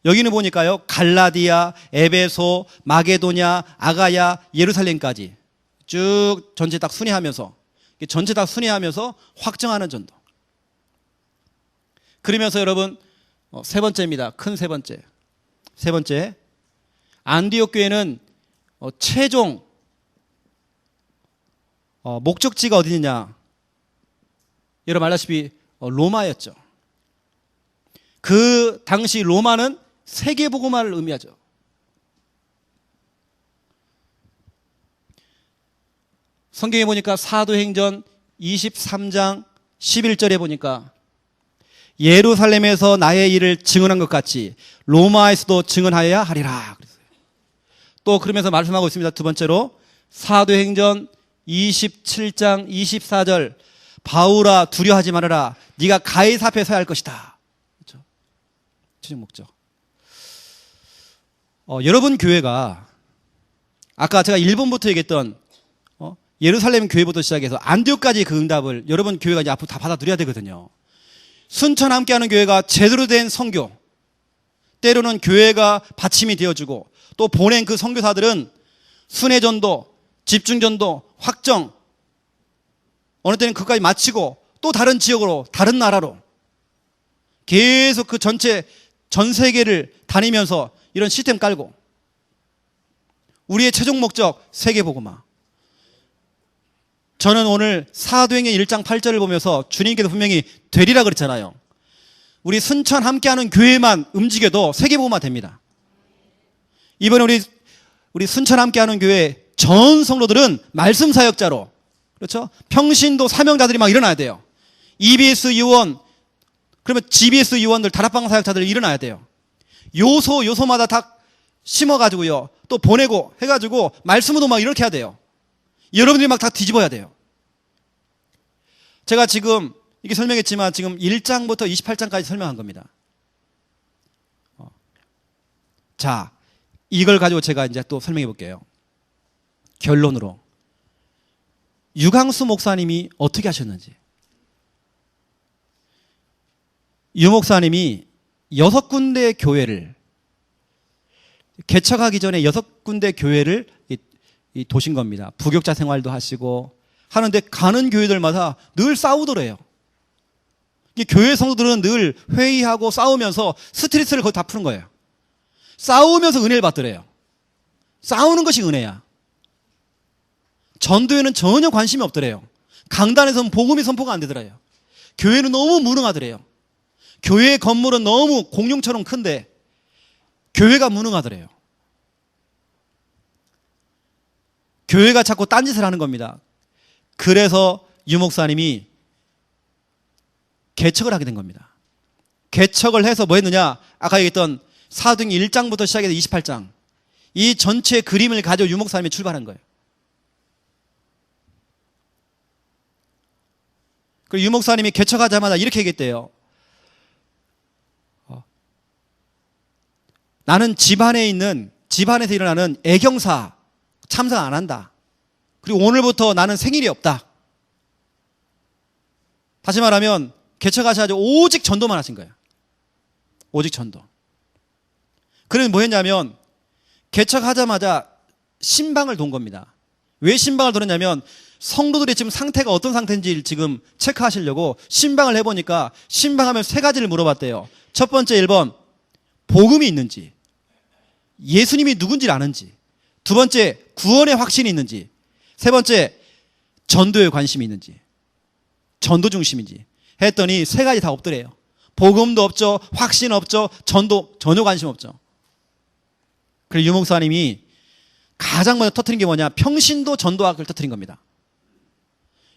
여기는 보니까요, 갈라디아, 에베소, 마게도냐, 아가야, 예루살렘까지 쭉 전체 딱 순회하면서, 전체 다 순회하면서 확정하는 전도. 그러면서 여러분, 세 번째입니다. 큰 세 번째. 세 번째. 안디옥 교회는 최종 목적지가 어디냐? 여러분 알다시피 로마였죠. 그 당시 로마는 세계복음화를 의미하죠. 성경에 보니까 사도행전 23장 11절에 보니까 예루살렘에서 나의 일을 증언한 것 같이 로마에서도 증언하여야 하리라 그랬어요. 또 그러면서 말씀하고 있습니다. 두 번째로 사도행전 27장 24절 바울아 두려워하지 말아라 네가 가이사 앞에 서야 할 것이다. 그렇죠? 최종 목적. 여러분 교회가 아까 제가 1번부터 얘기했던 예루살렘 교회부터 시작해서 안디옥까지 그 응답을 여러분 교회가 이제 앞으로 다 받아들여야 되거든요. 순천 함께하는 교회가 제대로 된 선교, 때로는 교회가 받침이 되어주고 또 보낸 그 선교사들은 순회전도, 집중전도, 확정, 어느 때는 그까지 마치고 또 다른 지역으로, 다른 나라로 계속 그 전체 전 세계를 다니면서 이런 시스템 깔고 우리의 최종 목적 세계복음화. 저는 오늘 사도행전 1장 8절을 보면서 주님께서 분명히 되리라 그랬잖아요. 우리 순천 함께하는 교회만 움직여도 세계복음화 됩니다. 이번에 우리 순천 함께하는 교회 전 성도들은 말씀 사역자로, 그렇죠? 평신도 사명자들이 막 일어나야 돼요. EBS 요원, 그러면 GBS 요원들, 다락방 사역자들 일어나야 돼요. 요소마다 다 심어가지고요. 또 보내고 해가지고 말씀으로 막 이렇게 해야 돼요. 여러분들이 막 다 뒤집어야 돼요. 제가 지금 이게 설명했지만 지금 1장부터 28장까지 설명한 겁니다. 자, 이걸 가지고 제가 이제 또 설명해 볼게요. 결론으로 유광수 목사님이 어떻게 하셨는지. 유 목사님이 6군데 교회를 개척하기 전에 6군데 교회를 도신 겁니다. 부교자 생활도 하시고 하는데 가는 교회들마다 늘 싸우더래요. 교회 성도들은 늘 회의하고 싸우면서 스트레스를 거의 다 푸는 거예요. 싸우면서 은혜를 받더래요. 싸우는 것이 은혜야. 전도에는 전혀 관심이 없더래요. 강단에서는 복음이 선포가 안 되더래요. 교회는 너무 무능하더래요. 교회 건물은 너무 공룡처럼 큰데 교회가 무능하더래요. 교회가 자꾸 딴짓을 하는 겁니다. 그래서 유 목사님이 개척을 하게 된 겁니다. 개척을 해서 뭐 했느냐? 아까 얘기했던 사도행전 1장부터 시작해서 28장 이 전체 그림을 가지고 유 목사님이 출발한 거예요. 그리고 유 목사님이 개척하자마자 이렇게 얘기했대요. 나는 집안에서 일어나는 애경사 참석 안 한다. 그리고 오늘부터 나는 생일이 없다. 다시 말하면 개척하셔가지고 오직 전도만 하신 거예요. 오직 전도. 그러면 뭐 했냐면 개척하자마자 신방을 돈 겁니다. 왜 신방을 돌았냐면 성도들의 지금 상태가 어떤 상태인지 지금 체크하시려고 신방을 해보니까 신방하면 세 가지를 물어봤대요. 첫 번째 1번 복음이 있는지, 예수님이 누군지를 아는지, 두 번째 구원의 확신이 있는지, 세 번째 전도에 관심이 있는지, 전도 중심인지 했더니 세 가지 다 없더래요. 복음도 없죠, 확신 없죠, 전도 전혀 관심 없죠. 그래서 유 목사님이 가장 먼저 터뜨린 게 뭐냐? 평신도 전도학을 터뜨린 겁니다.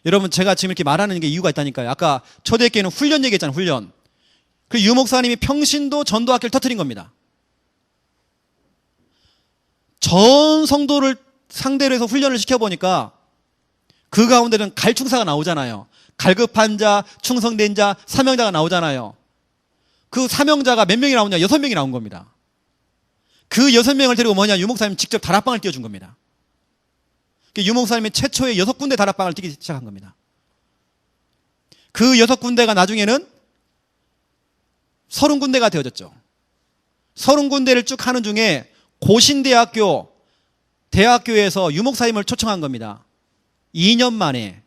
여러분 제가 지금 이렇게 말하는 게 이유가 있다니까요. 아까 초대교회는 훈련 얘기했잖아요. 훈련. 그 유 목사님이 평신도 전도학을 터뜨린 겁니다. 전 성도를 상대로 해서 훈련을 시켜보니까 그 가운데는 갈충사가 나오잖아요. 갈급한 자, 충성된 자, 사명자가 나오잖아요. 그 사명자가 몇 명이 나오냐? 6명이 나온 겁니다. 그 6명을 데리고 뭐냐? 유 목사님 직접 다락방을 띄워준 겁니다. 유 목사님이 최초의 6군데 다락방을 띄기 시작한 겁니다. 그 6군데가 나중에는 30군데가 되어졌죠. 30군데를 쭉 하는 중에 대학교에서 유 목사님을 초청한 겁니다. 2년 만에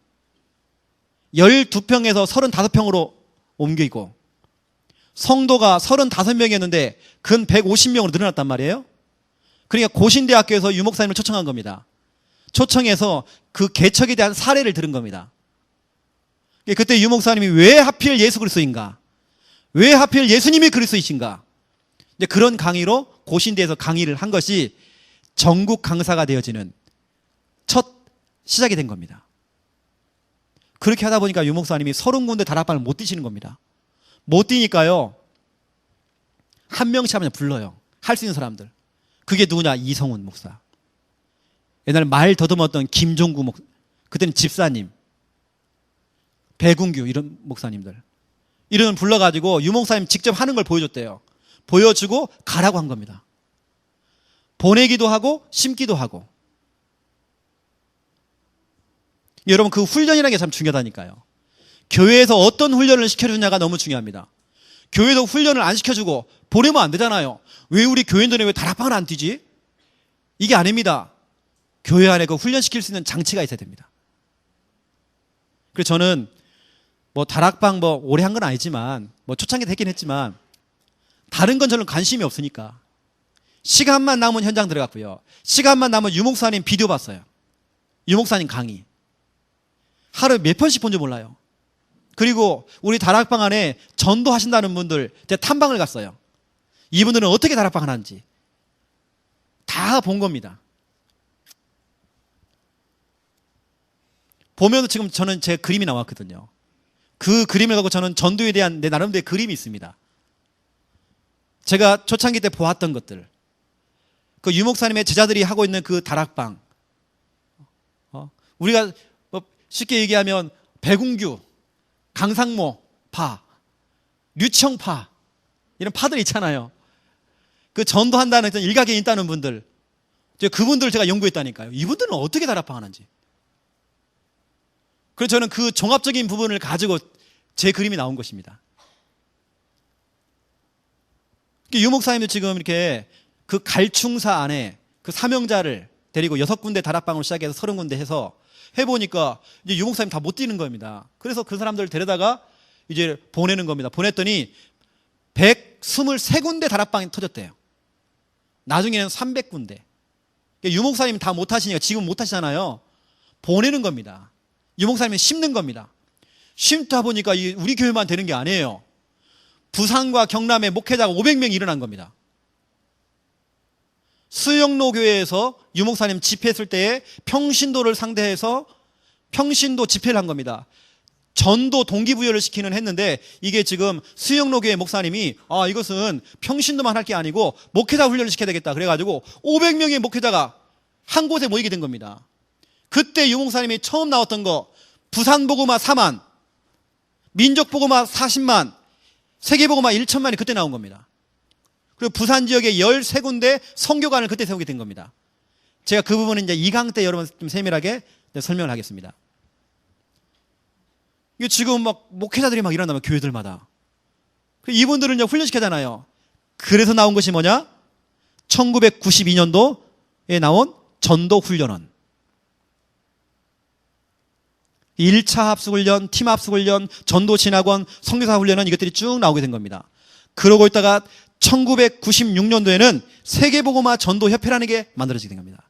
12평에서 35평으로 옮기고 성도가 35명이었는데 근 150명으로 늘어났단 말이에요. 그러니까 고신대학교에서 유 목사님을 초청한 겁니다. 초청해서 그 개척에 대한 사례를 들은 겁니다. 그때 유 목사님이 왜 하필 예수 그리스도인가? 왜 하필 예수님이 그리스도이신가? 이제 그런 강의로 고신대에서 강의를 한 것이 전국 강사가 되어지는 첫 시작이 된 겁니다. 그렇게 하다 보니까 유 목사님이 30군데 다락방을 못 뛰시는 겁니다. 못 뛰니까요, 한 명씩 하면 불러요. 할 수 있는 사람들. 그게 누구냐? 이성훈 목사. 옛날에 말 더듬었던 김종구 목사. 그때는 집사님. 배군규 이런 목사님들. 이런 불러가지고 유 목사님 직접 하는 걸 보여줬대요. 보여주고 가라고 한 겁니다. 보내기도 하고 심기도 하고. 여러분 그 훈련이라는 게 참 중요하다니까요. 교회에서 어떤 훈련을 시켜주냐가 너무 중요합니다. 교회도 훈련을 안 시켜주고 보내면 안 되잖아요. 왜 우리 교인들은 왜 다락방을 안 뛰지? 이게 아닙니다. 교회 안에 그 훈련시킬 수 있는 장치가 있어야 됩니다. 그래서 저는 다락방 오래 한 건 아니지만 초창기 됐긴 했지만 다른 건 저는 관심이 없으니까 시간만 남으면 현장 들어갔고요. 시간만 남으면 유 목사님 비디오 봤어요. 유 목사님 강의. 하루에 몇 편씩 본지 몰라요. 그리고 우리 다락방 안에 전도하신다는 분들 제가 탐방을 갔어요. 이분들은 어떻게 다락방을 하는지 다 본 겁니다. 보면 지금 저는 제 그림이 나왔거든요. 그 그림을 갖고 저는 전도에 대한 내 나름대로의 그림이 있습니다. 제가 초창기 때 보았던 것들, 그 유 목사님의 제자들이 하고 있는 그 다락방, 우리가 쉽게 얘기하면 배궁규, 강상모 파, 류청파 이런 파들 있잖아요. 그 전도한다는 일각에 있다는 분들, 그분들 제가 연구했다니까요. 이분들은 어떻게 다락방 하는지. 그래서 저는 그 종합적인 부분을 가지고 제 그림이 나온 것입니다. 유 목사님도 지금 이렇게 그 갈충사 안에 그 사명자를 데리고 6군데 다락방으로 시작해서 30군데 해서 해보니까 이제 유 목사님 다 못 뛰는 겁니다. 그래서 그 사람들을 데려다가 이제 보내는 겁니다. 보냈더니 123군데 다락방이 터졌대요. 나중에는 300군데. 유 목사님 다 못하시니까 지금 못하시잖아요. 보내는 겁니다. 유 목사님이 심는 겁니다. 심다 보니까 우리 교회만 되는 게 아니에요. 부산과 경남에 목회자가 500명이 일어난 겁니다. 수영로 교회에서 유 목사님 집회했을 때에 평신도를 상대해서 평신도 집회를 한 겁니다. 전도 동기부여를 시키는 했는데 이게 지금 수영로 교회 목사님이 이것은 평신도만 할 게 아니고 목회자 훈련을 시켜야 되겠다. 그래가지고 500명의 목회자가 한 곳에 모이게 된 겁니다. 그때 유 목사님이 처음 나왔던 거 부산복음화 4만 민족보고마 40만, 세계보고마 1천만이 그때 나온 겁니다. 그리고 부산 지역에 13군데 선교관을 그때 세우게 된 겁니다. 제가 그 부분은 이제 2강 때 여러분 좀 세밀하게 설명을 하겠습니다. 이게 지금 막 목회자들이 막 일어나면 교회들마다. 이분들을 이제 훈련시키잖아요. 그래서 나온 것이 뭐냐? 1992년도에 나온 전도훈련원. 1차 합숙훈련, 팀 합숙훈련, 전도진학원, 선교사훈련은 이것들이 쭉 나오게 된 겁니다. 그러고 있다가 1996년도에는 세계복음화 전도협회라는 게 만들어지게 된 겁니다.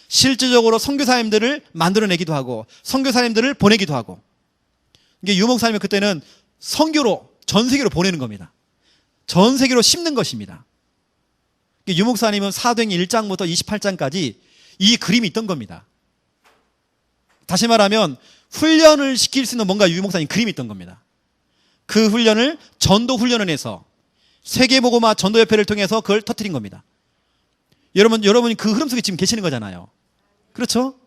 실질적으로 선교사님들을 만들어내기도 하고 선교사님들을 보내기도 하고, 이게 유목사님이 그때는 선교로 전 세계로 보내는 겁니다. 전 세계로 심는 것입니다. 유목사님은 사도행전 1장부터 28장까지 이 그림이 있던 겁니다. 다시 말하면 훈련을 시킬 수 있는 뭔가 유목사님 그림이 있던 겁니다. 그 훈련을 전도훈련원에서 세계복음화 전도협회를 통해서 그걸 터뜨린 겁니다. 여러분이 그 흐름 속에 지금 계시는 거잖아요. 그렇죠?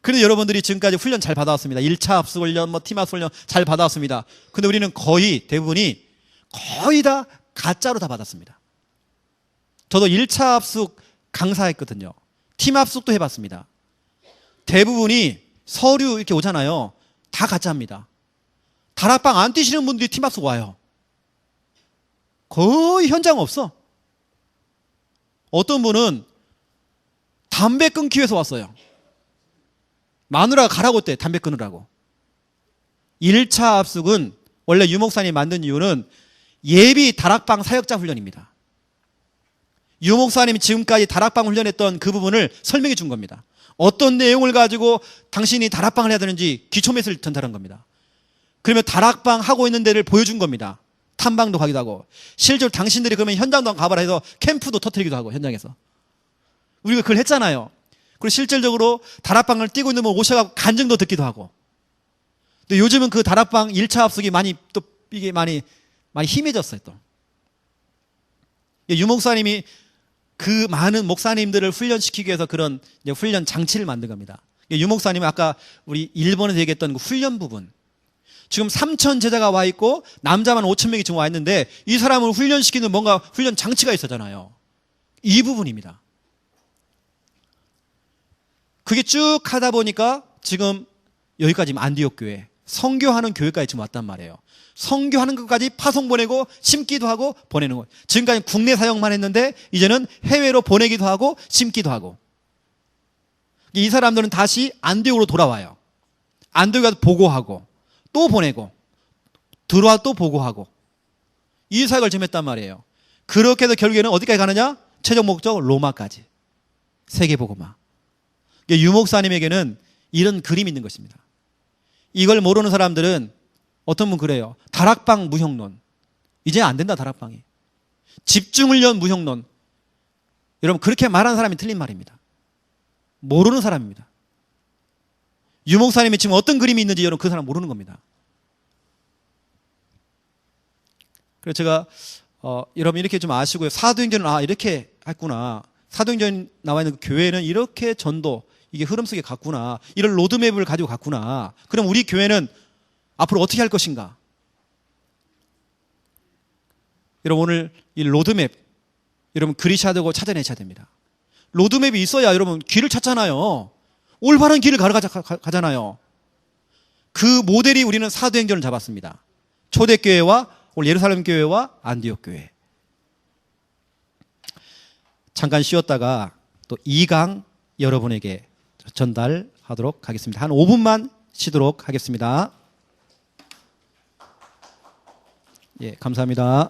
그런데 여러분들이 지금까지 훈련 잘 받아왔습니다. 1차 합숙훈련, 팀 합숙훈련 잘 받아왔습니다. 근데 우리는 대부분이 거의 다 가짜로 다 받았습니다. 저도 1차 합숙 강사했거든요. 팀 합숙도 해봤습니다. 대부분이 서류 이렇게 오잖아요. 다 가짜입니다. 다락방 안 뛰시는 분들이 팀 합숙 와요. 거의 현장 없어. 어떤 분은 담배 끊기 위해서 왔어요. 마누라가 가라고 했대, 담배 끊으라고. 1차 합숙은 원래 유목사님이 만든 이유는 예비 다락방 사역자 훈련입니다. 유목사님이 지금까지 다락방 훈련했던 그 부분을 설명해 준 겁니다. 어떤 내용을 가지고 당신이 다락방을 해야 되는지 기초 메시지를 전달한 겁니다. 그러면 다락방 하고 있는 데를 보여준 겁니다. 탐방도 가기도 하고, 실제로 당신들이 그러면 현장도 가봐라 해서 캠프도 터뜨리기도 하고, 현장에서. 우리가 그걸 했잖아요. 그리고 실질적으로 다락방을 뛰고 있는 분 오셔가지고 간증도 듣기도 하고. 근데 요즘은 그 다락방 1차 합숙이 많이 힘해졌어요, 또. 유목사님이 그 많은 목사님들을 훈련시키기 위해서 그런 훈련 장치를 만든 겁니다. 유목사님은 아까 우리 일본에서 얘기했던 그 훈련 부분. 지금 3,000 제자가 와 있고 남자만 5,000명이 지금 와 있는데 이 사람을 훈련시키는 뭔가 훈련 장치가 있었잖아요. 이 부분입니다. 그게 쭉 하다 보니까 지금 여기까지 안디옥 교회, 선교하는 교회까지 지금 왔단 말이에요. 선교하는 것까지 파송 보내고 심기도 하고 보내는 거. 지금까지 국내 사역만 했는데 이제는 해외로 보내기도 하고 심기도 하고. 이 사람들은 다시 안디옥으로 돌아와요. 안디옥에 가서 보고하고 또 보내고 들어와 또 보고하고, 이 사역을 지금 했단 말이에요. 그렇게 해서 결국에는 어디까지 가느냐? 최종 목적 로마까지. 세계복음화. 유목사님에게는 이런 그림이 있는 것입니다. 이걸 모르는 사람들은 어떤 분 그래요. 다락방 무형론. 이제 안 된다, 다락방이. 집중훈련 무형론. 여러분, 그렇게 말하는 사람이 틀린 말입니다. 모르는 사람입니다. 유목사님이 지금 어떤 그림이 있는지 여러분 그 사람 모르는 겁니다. 그래서 제가 여러분 이렇게 좀 아시고요. 사도행전은 이렇게 했구나. 사도행전 나와 있는 그 교회는 이렇게 전도, 이게 흐름 속에 갔구나. 이런 로드맵을 가지고 갔구나. 그럼 우리 교회는 앞으로 어떻게 할 것인가? 여러분 오늘 이 로드맵 여러분 그리셔야 되고 찾아내셔야 됩니다. 로드맵이 있어야 여러분 길을 찾잖아요. 올바른 길을 가잖아요. 그 모델이 우리는 사도행전을 잡았습니다. 초대교회와 오늘 예루살렘 교회와 안디옥 교회. 잠깐 쉬었다가 또 2강 여러분에게 전달하도록 하겠습니다. 한 5분만 쉬도록 하겠습니다. 예, 감사합니다.